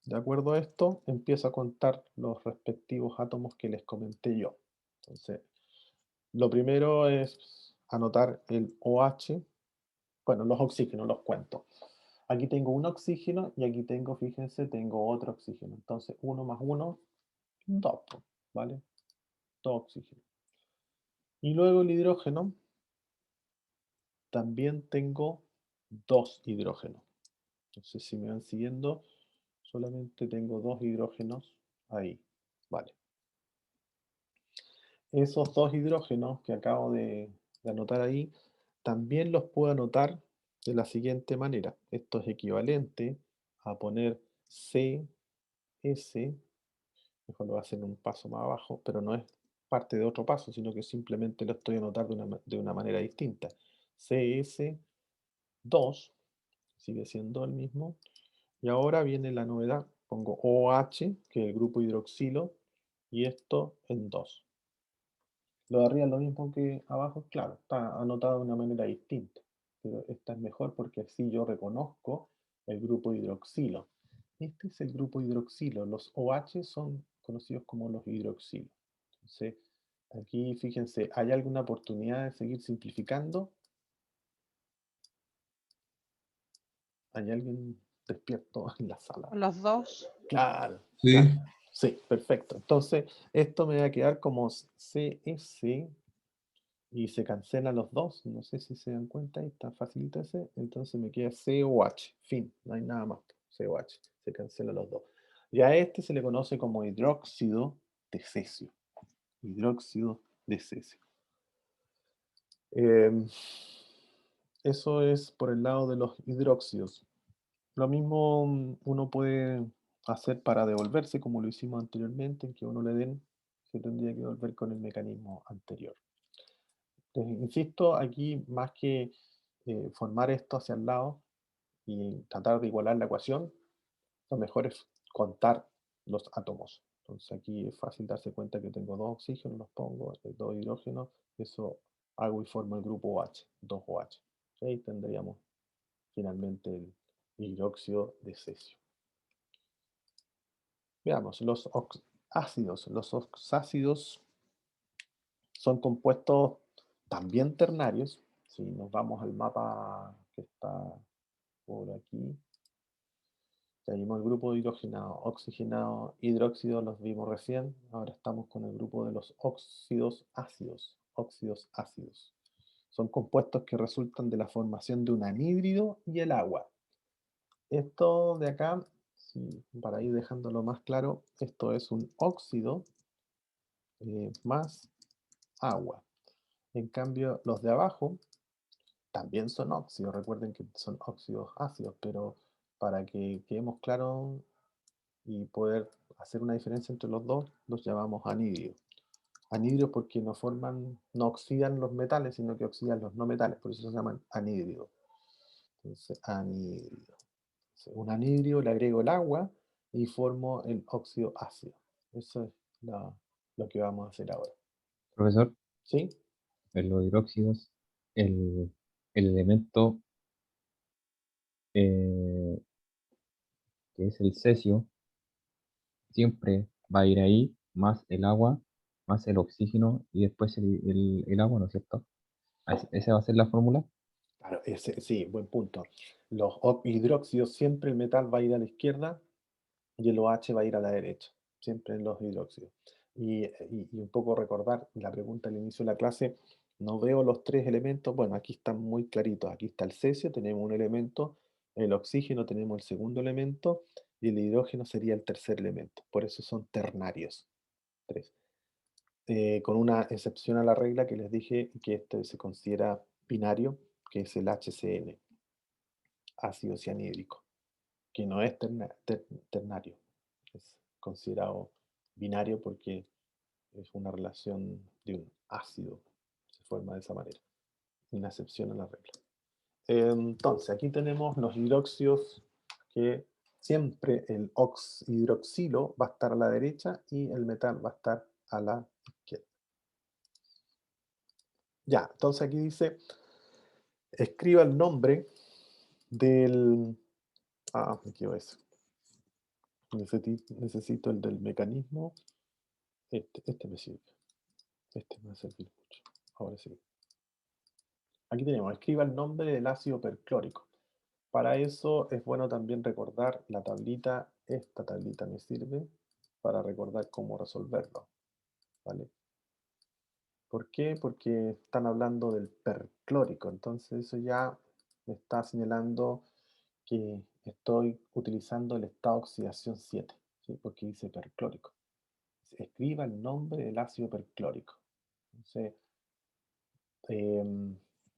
de acuerdo a esto, empiezo a contar los respectivos átomos que les comenté yo. Entonces, lo primero es anotar el OH, bueno, los oxígenos los cuento. Aquí tengo un oxígeno y aquí tengo, fíjense, tengo otro oxígeno. Entonces, 1 más 1, 2. ¿vale? 2 oxígenos. Y luego el hidrógeno, también tengo 2 hidrógenos. Entonces, si me van siguiendo, solamente tengo 2 hidrógenos ahí, ¿vale? Esos 2 hidrógenos que acabo de anotar ahí, también los puedo anotar de la siguiente manera. Esto es equivalente a poner CS, mejor lo voy a hacer en un paso más abajo, pero no es parte de otro paso, sino que simplemente lo estoy anotando de una manera distinta. CS2 sigue siendo el mismo. Y ahora viene la novedad. Pongo OH, que es el grupo hidroxilo, y esto en 2. Lo de arriba es lo mismo que abajo, claro, está anotado de una manera distinta. Pero esta es mejor porque así yo reconozco el grupo hidroxilo. Este es el grupo hidroxilo. Los OH son conocidos como los hidroxilos. Entonces, aquí fíjense, ¿hay alguna oportunidad de seguir simplificando? ¿Hay alguien despierto en la sala? Los dos. Claro, Sí. claro. Sí, perfecto. Entonces, esto me va a quedar como CS y se cancelan los dos. No sé si se dan cuenta, ahí está facilito ese. Entonces me queda COH. Fin, no hay nada más. COH. Se cancelan los dos. Y a este se le conoce como hidróxido de cesio. Hidróxido de cesio. Eso es por el lado de los hidróxidos. Lo mismo uno puede hacer para devolverse, como lo hicimos anteriormente, en que uno le den, se tendría que volver con el mecanismo anterior. Insisto, aquí más que formar esto hacia el lado y tratar de igualar la ecuación, lo mejor es contar los átomos. Entonces aquí es fácil darse cuenta que tengo 2 oxígenos, los pongo, 2 hidrógenos, eso hago y formo el grupo OH, 2OH. Y ahí tendríamos finalmente el hidróxido de cesio. Veamos, los ácidos. Los oxácidos son compuestos también ternarios. Si nos vamos al mapa que está por aquí, tenemos el grupo de hidrogenado, oxigenado, hidróxido, los vimos recién. Ahora estamos con el grupo de los óxidos ácidos. Óxidos ácidos. Son compuestos que resultan de la formación de un anhídrido y el agua. Esto de acá, para ir dejándolo más claro, esto es un óxido más agua. En cambio, los de abajo también son óxidos. Recuerden que son óxidos ácidos, pero para que quedemos claros y poder hacer una diferencia entre los dos, los llamamos anhídridos. Anhídridos porque no forman, no oxidan los metales, sino que oxidan los no metales, por eso se llaman anhídridos. Entonces, anhídrido. Un anhídrido le agrego el agua y formo el óxido ácido. Eso es lo que vamos a hacer ahora. Profesor, ¿Sí? en los hidróxidos, el elemento que es el cesio siempre va a ir ahí, más el agua, más el oxígeno y después el agua, ¿no es cierto? ¿Esa va a ser la fórmula? Claro, sí, buen punto. Los hidróxidos, siempre el metal va a ir a la izquierda y el OH va a ir a la derecha, siempre en los hidróxidos. Y un poco recordar la pregunta al inicio de la clase, no veo los 3 elementos, bueno, aquí están muy claritos, aquí está el cesio, tenemos un elemento, el oxígeno tenemos el segundo elemento y el hidrógeno sería el tercer elemento, por eso son ternarios, 3. Con una excepción a la regla que les dije que este se considera binario, que es el HCN, ácido cianhídrico, que no es ternario, es considerado binario porque es una relación de un ácido, se forma de esa manera, una excepción a la regla. Entonces, aquí tenemos los hidróxidos que siempre el hidroxilo va a estar a la derecha y el metal va a estar a la izquierda. Ya, entonces aquí dice, escriba el nombre del... me equivoqué. Necesito el del mecanismo. Este me sirve. Este me va a servir mucho. Ahora sí. Aquí tenemos, escriba el nombre del ácido perclórico. Para eso es bueno también recordar la tablita. Esta tablita me sirve para recordar cómo resolverlo. ¿vale? ¿Por qué? Porque están hablando del perclórico, entonces eso ya me está señalando que estoy utilizando el estado de oxidación 7, ¿sí? Porque dice perclórico. Escriba el nombre del ácido perclórico. Entonces,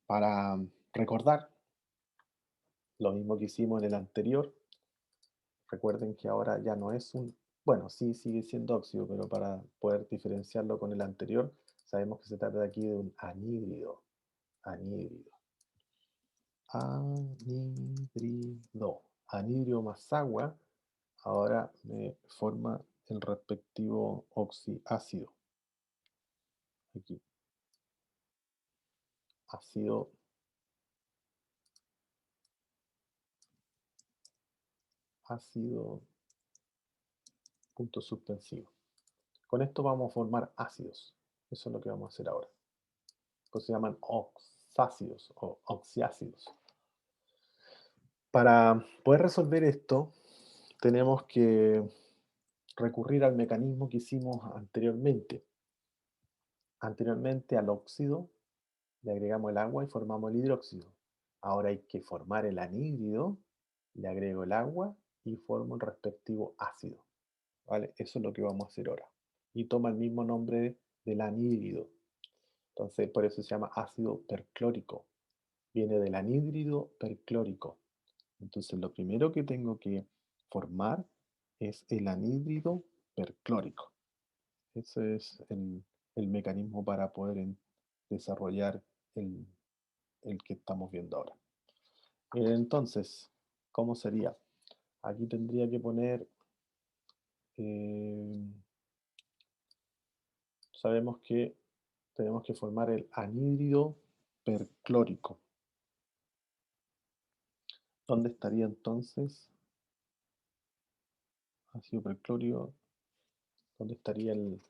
para recordar lo mismo que hicimos en el anterior, recuerden que ahora ya no es un, bueno, sí sigue siendo óxido, pero para poder diferenciarlo con el anterior, sabemos que se trata de aquí de un anhídrido. Anhídrido. Anhídrido. Anhídrido más agua, ahora me forma el respectivo oxiácido. Aquí. Ácido ácido punto suspensivo. Con esto vamos a formar ácidos. Eso es lo que vamos a hacer ahora. Pues se llaman oxácidos o oxiácidos. Para poder resolver esto, tenemos que recurrir al mecanismo que hicimos anteriormente. Anteriormente al óxido le agregamos el agua y formamos el hidróxido. Ahora hay que formar el anhídrido, le agrego el agua y formo el respectivo ácido. ¿Vale? Eso es lo que vamos a hacer ahora. Y toma el mismo nombre del anhídrido. Entonces, por eso se llama ácido perclórico. Viene del anhídrido perclórico. Entonces, lo primero que tengo que formar es el anhídrido perclórico. Ese es el mecanismo para poder desarrollar el que estamos viendo ahora. Entonces, ¿cómo sería? Aquí tendría que poner, sabemos que tenemos que formar el anhídrido perclórico. ¿Dónde estaría entonces? Ácido perclórico. ¿Dónde estaría el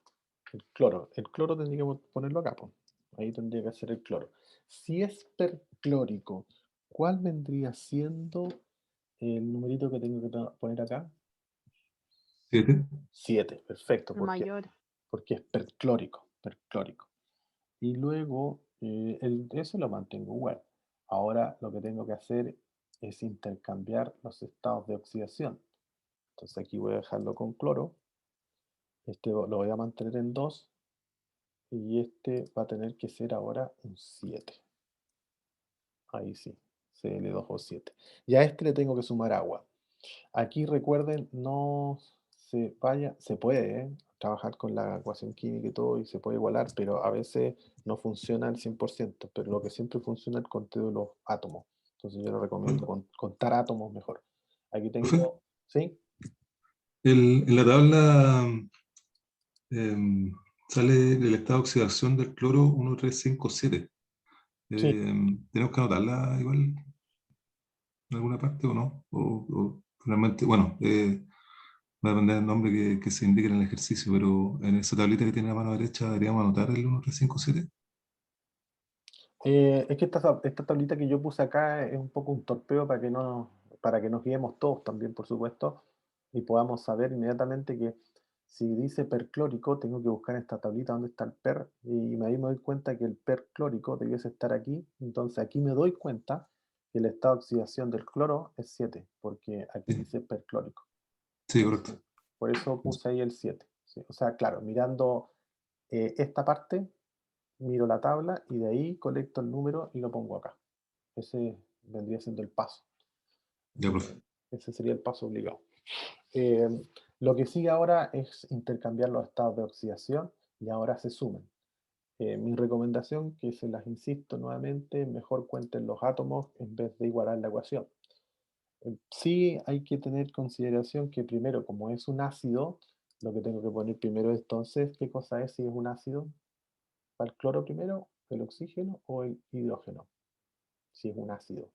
cloro? El cloro tendríamos que ponerlo acá, pues. Ahí tendría que ser el cloro. Si es perclórico, ¿cuál vendría siendo el numerito que tengo que poner acá? 7. 7, perfecto, El mayor. porque es perclórico, perclórico. Y luego, eso lo mantengo igual. Ahora lo que tengo que hacer es intercambiar los estados de oxidación. Entonces aquí voy a dejarlo con cloro. Este lo voy a mantener en 2. Y este va a tener que ser ahora un 7. Ahí sí, Cl2O7. Y a este le tengo que sumar agua. Aquí recuerden, no se vaya, se puede trabajar con la ecuación química y todo y se puede igualar, pero a veces no funciona al 100%, pero lo que siempre funciona es el conteo de los átomos. Entonces yo le recomiendo contar átomos mejor. Aquí Profe, tengo, ¿sí? en la tabla sale el estado de oxidación del cloro 1357. Sí. ¿Tenemos que anotarla igual en alguna parte o no? O realmente, bueno, va a depender del nombre que se indique en el ejercicio, pero en esa tablita que tiene la mano derecha deberíamos anotar el 1357. Es que esta tablita que yo puse acá es un poco un torpeo para que nos guiemos todos también, por supuesto, y podamos saber inmediatamente que si dice perclórico, tengo que buscar en esta tablita dónde está el per, y ahí me doy cuenta que el perclórico debiese estar aquí, entonces aquí me doy cuenta que el estado de oxidación del cloro es 7, porque aquí Sí, dice perclórico. sí, Entonces, correcto. por eso puse ahí el 7. ¿Sí? O sea, claro, mirando esta parte, miro la tabla y de ahí colecto el número y lo pongo acá. Ese vendría siendo el paso. Ya, Así profe. que ese sería el paso obligado. Eh, lo que sigue ahora es intercambiar los estados de oxidación y ahora se sumen. Mi recomendación, que se las insisto nuevamente, mejor cuenten los átomos en vez de igualar la ecuación. Sí hay que tener consideración que primero, como es un ácido, lo que tengo que poner primero es entonces, ¿qué cosa es si es un ácido? ¿Para el cloro primero, el oxígeno o el hidrógeno? Si es un ácido.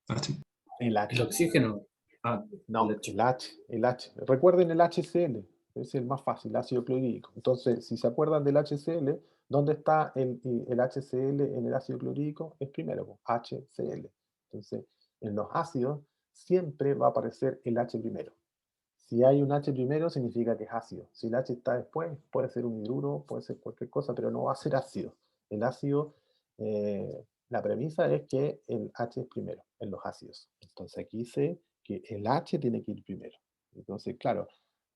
H. El El H. oxígeno. Ah, el No, H. el H. Recuerden el HCl, es el más fácil, ácido clorhídrico. Entonces, si se acuerdan del HCl, ¿dónde está el HCl en el ácido clorhídrico? Es primero, HCl. Entonces, en los ácidos siempre va a aparecer el H primero. Si hay un H primero, significa que es ácido. Si el H está después, puede ser un hidruro, puede ser cualquier cosa, pero no va a ser ácido. El ácido, la premisa es que el H es primero en los ácidos. Entonces aquí dice que el H tiene que ir primero. Entonces, claro,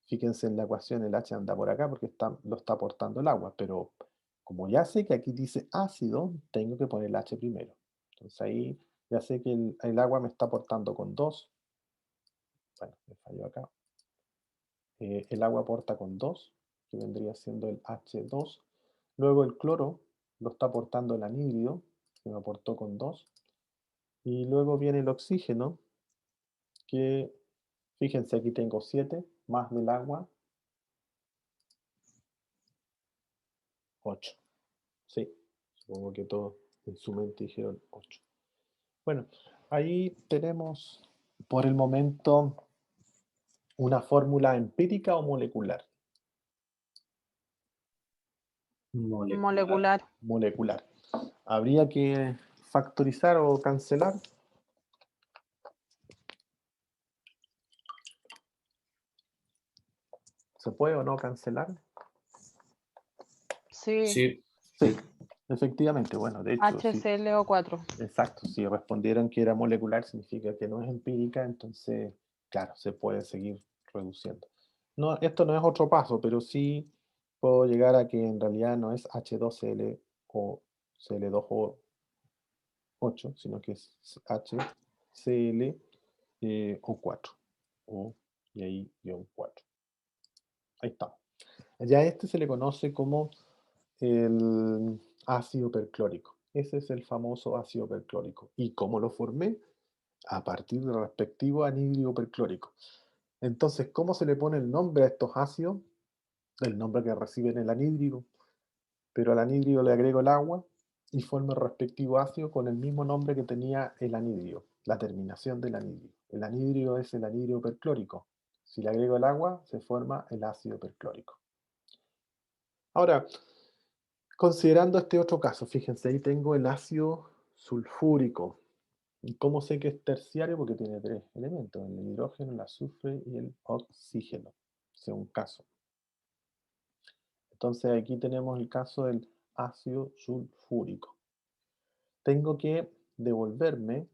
fíjense en la ecuación, el H anda por acá porque lo está aportando el agua, pero como ya sé que aquí dice ácido, tengo que poner el H primero. Entonces ahí ya sé que el agua me está aportando con 2. Bueno, me falló acá. El agua aporta con 2, que vendría siendo el H2. Luego el cloro lo está aportando el anhídrido, que me aportó con 2. Y luego viene el oxígeno, que fíjense, aquí tengo 7, más del agua, 8. Sí, supongo que todos en su mente dijeron 8. Bueno, ahí tenemos por el momento una fórmula empírica o molecular. Molecular. Molecular. Habría que factorizar o cancelar. ¿Se puede o no cancelar? Sí. Sí. Sí, efectivamente. Bueno, de hecho, sí. HClO4. Exacto. Si respondieron que era molecular, significa que no es empírica, entonces, claro, se puede seguir reduciendo. No, esto no es otro paso, pero sí puedo llegar a que en realidad no es H2Cl o Cl2O8, sino que es HCl O4. Y ahí guión 4. Ahí está. Ya a este se le conoce como el ácido perclórico. Ese es el famoso ácido perclórico. ¿Y cómo lo formé? A partir del respectivo anhídrido perclórico. Entonces, ¿cómo se le pone el nombre a estos ácidos? El nombre que reciben el anhídrido. Pero al anhídrido le agrego el agua y formo el respectivo ácido con el mismo nombre que tenía el anhídrido, la terminación del anhídrido. El anhídrido es el anhídrido perclórico. Si le agrego el agua, se forma el ácido perclórico. Ahora, considerando este otro caso, fíjense, ahí tengo el ácido sulfúrico. ¿Y cómo sé que es terciario? Porque tiene 3 elementos, el hidrógeno, el azufre y el oxígeno, según caso. Entonces aquí tenemos el caso del ácido sulfúrico. Tengo que devolverme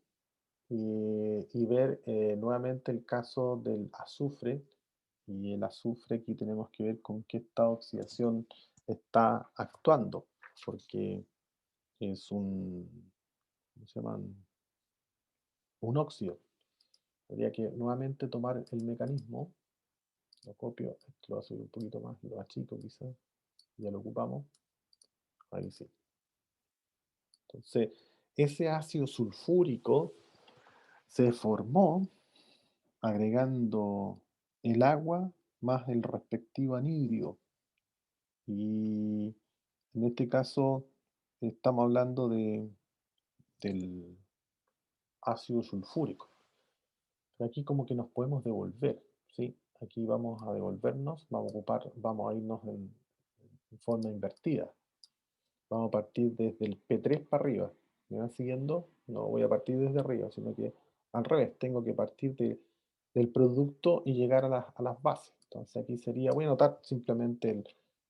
y ver nuevamente el caso del azufre. Y el azufre aquí tenemos que ver con qué estado de oxidación está actuando, porque es ¿cómo se llama? Un óxido. Habría que nuevamente tomar el mecanismo, lo copio, esto lo voy a subir un poquito más, lo achico quizás, ya lo ocupamos, ahí sí. Entonces, ese ácido sulfúrico se formó agregando el agua más el respectivo anhídrido. Y en este caso estamos hablando del ácido sulfúrico. Pero aquí como que nos podemos devolver, ¿sí? Aquí vamos a devolvernos, vamos a irnos en forma invertida. Vamos a partir desde el P3 para arriba. ¿Me van siguiendo? No voy a partir desde arriba, sino que al revés, tengo que partir del producto y llegar a las bases. Entonces aquí sería, voy a anotar simplemente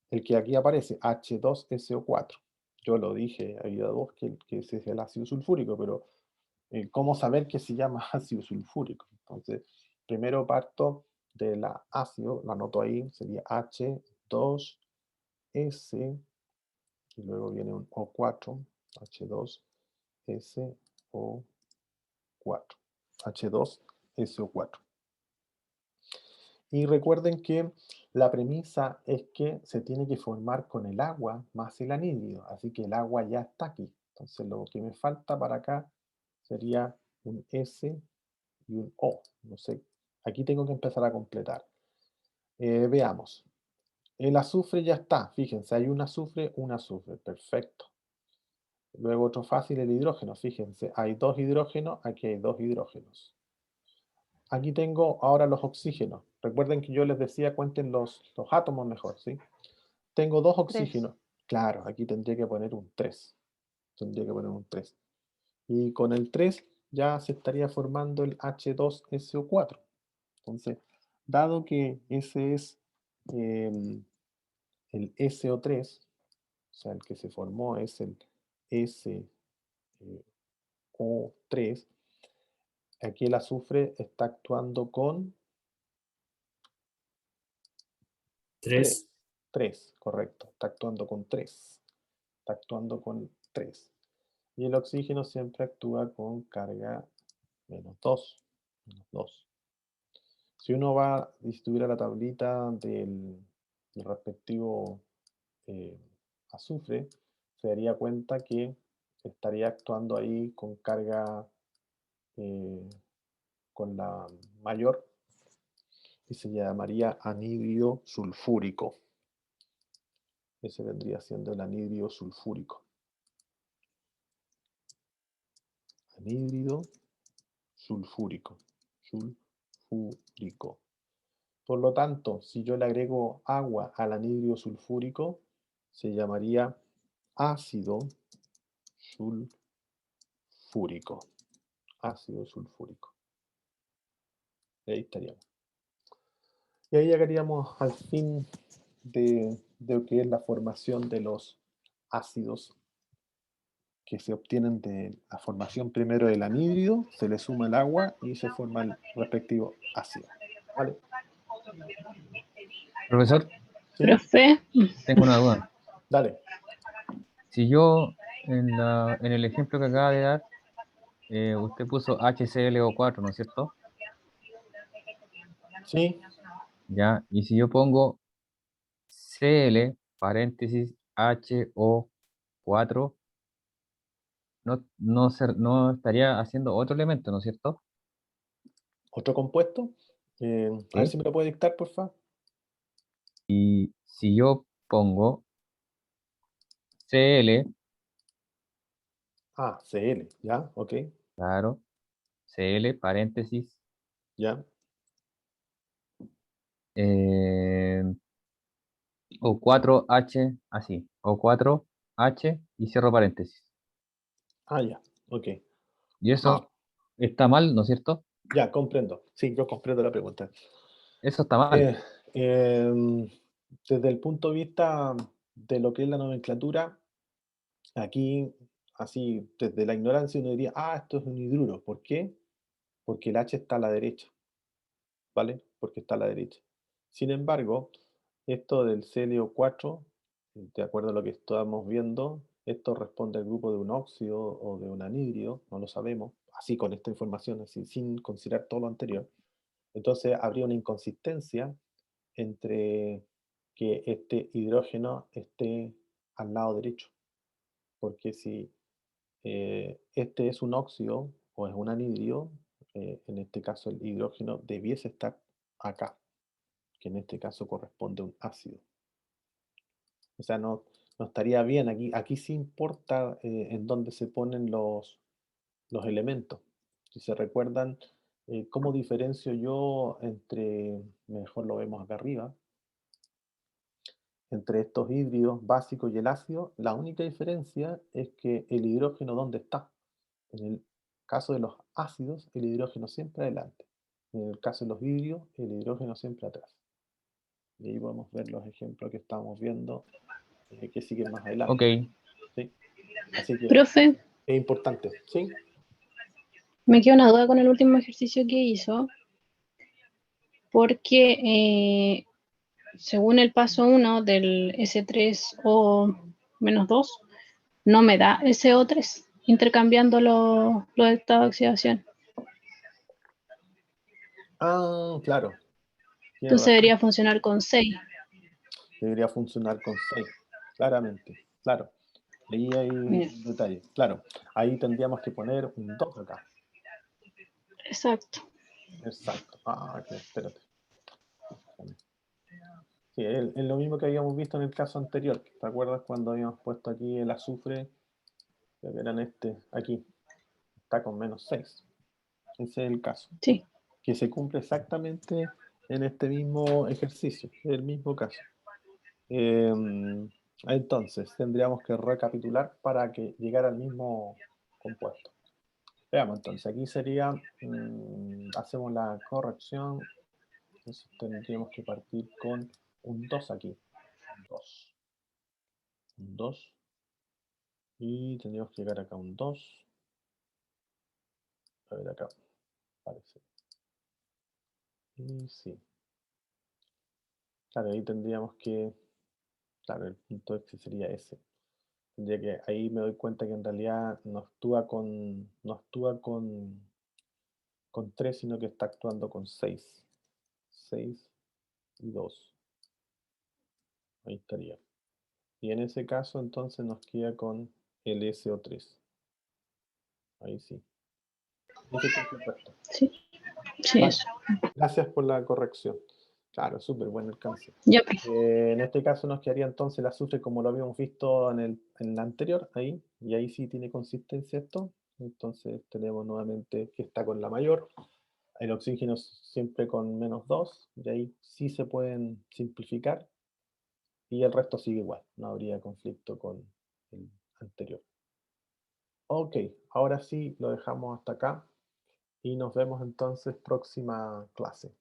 el que aquí aparece, H2SO4. Yo lo dije, había dos, que ese es el ácido sulfúrico, pero ¿cómo saber que se llama ácido sulfúrico? Entonces, primero parto de la ácido, la anoto ahí, sería H2S, y luego viene un O4, H2SO4, H2SO4. Y recuerden que la premisa es que se tiene que formar con el agua más el anhídrido, así que el agua ya está aquí. Entonces lo que me falta para acá sería un S y un O. No sé, aquí tengo que empezar a completar. Veamos. El azufre ya está, fíjense, hay un azufre, perfecto. Luego otro fácil, el hidrógeno, fíjense, hay 2 hidrógenos, aquí hay 2 hidrógenos. Aquí tengo ahora los oxígenos. Recuerden que yo les decía cuenten los átomos mejor, ¿sí? Tengo 2 oxígenos. Claro, aquí tendría que poner un 3. Tendría que poner un 3. Y con el 3 ya se estaría formando el H2SO4. Entonces, dado que ese es el SO3, o sea, el que se formó es el SO3, aquí el azufre está actuando con 3. 3, correcto, está actuando con 3, está actuando con 3. Y el oxígeno siempre actúa con carga -2, -2. Si uno va, y si tuviera la tablita del respectivo azufre, se daría cuenta que estaría actuando ahí con carga eh, con la mayor y se llamaría anhídrido sulfúrico. Ese vendría siendo el anhídrido sulfúrico. Anhídrido sulfúrico. Sulfúrico. Por lo tanto, si yo le agrego agua al anhídrido sulfúrico, se llamaría ácido sulfúrico. Ácido sulfúrico. Y ahí estaríamos. Y ahí llegaríamos al fin de lo que es la formación de los ácidos que se obtienen de la formación primero del anhídrido, se le suma el agua y se forma el respectivo ácido. ¿Vale? Profesor, ¿Sí? Profe, tengo una duda. Dale. Si yo, en el ejemplo que acaba de dar, usted puso HClO4, ¿no es cierto? ¿Sí? Ya, y si yo pongo Cl, paréntesis, HO4, no estaría haciendo otro elemento, ¿no es cierto? ¿Otro compuesto? A ver ¿Sí? si me lo puede dictar, por favor. Y si yo pongo Cl, Ah, Cl, ¿ya? Ok, claro, Cl, paréntesis, ya. eh, O4H, así, O4H y cierro paréntesis. Ah, ya, ok. Y Ah, eso está mal, ¿no es cierto? ya, comprendo. Sí, yo comprendo la pregunta. Eso está mal. Eh, em, Desde el punto de vista de lo que es la nomenclatura, aquí, así, desde la ignorancia uno diría, ah, esto es un hidruro. ¿Por qué? Porque el H está a la derecha, ¿vale? Porque está a la derecha. Sin embargo, esto del ClO4, de acuerdo a lo que estábamos viendo, esto responde al grupo de un óxido o de un anhídrido, no lo sabemos, así con esta información, así, sin considerar todo lo anterior. Entonces habría una inconsistencia entre que este hidrógeno esté al lado derecho, porque si este es un óxido o es un anhídrido, en este caso el hidrógeno debiese estar acá, que en este caso corresponde a un ácido. O sea, no estaría bien. Aquí sí importa en dónde se ponen los elementos. Si se recuerdan, ¿cómo diferencio yo entre, mejor lo vemos acá arriba, entre estos híbridos básicos y el ácido? La única diferencia es que el hidrógeno, ¿dónde está? En el caso de los ácidos, el hidrógeno siempre adelante. En el caso de los híbridos, el hidrógeno siempre atrás. Y ahí podemos ver los ejemplos que estamos viendo que siguen más Ok, adelante. ¿Sí? Así que profe, es importante. ¿Sí? me queda una duda con el último ejercicio que hizo, porque según el paso 1 del S3O-2, no me da SO3, intercambiando los estados de oxidación. Ah, claro. Tiene Entonces razón. debería funcionar con 6. Debería funcionar con 6. Claramente. Claro. Ahí hay Bien, un detalle. Claro. Ahí tendríamos que poner un 2 acá. exacto. Exacto. Ah, ok, espérate. Sí, es lo mismo que habíamos visto en el caso anterior. ¿Te acuerdas cuando habíamos puesto aquí el azufre? Creo que eran aquí. Está con -6. Ese es el caso. Sí. Que se cumple exactamente en este mismo ejercicio, el mismo caso. Entonces, tendríamos que recapitular para que llegara al mismo compuesto. Veamos entonces, aquí sería, hacemos la corrección, Entonces tendríamos que partir con un 2 aquí. Un 2. Un 2. Y tendríamos que llegar acá un 2. A ver acá. Parece. Y sí. Claro, ahí tendríamos que... Claro, el punto X sería ese. Tendría que... Ahí me doy cuenta que en realidad no actúa con 3, sino que está actuando con 6. 6 y 2. Ahí estaría. Y en ese caso entonces nos queda con el SO3. Ahí sí. Ese es el correcto. Sí, sí, Vale. eso. Gracias por la corrección. Claro, súper buen alcance. Ya, profe. En este caso nos quedaría entonces el azufre como lo habíamos visto en la anterior, ahí, y ahí sí tiene consistencia esto. Entonces tenemos nuevamente que está con la mayor, el oxígeno siempre con -2, y ahí sí se pueden simplificar, y el resto sigue igual, no habría conflicto con el anterior. Ok, ahora sí lo dejamos hasta acá, y nos vemos entonces próxima clase.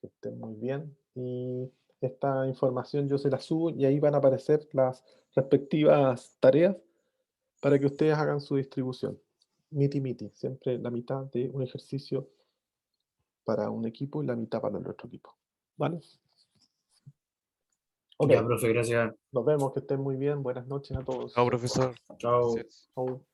Que estén muy bien. Y esta información yo se la subo y ahí van a aparecer las respectivas tareas para que ustedes hagan su distribución. Miti, siempre la mitad de un ejercicio para un equipo y la mitad para el otro equipo. ¿Vale? Ok, Ya, profe, gracias. nos vemos, que estén muy bien. Buenas noches a todos. Chao, profesor. Chao. Gracias. Chau.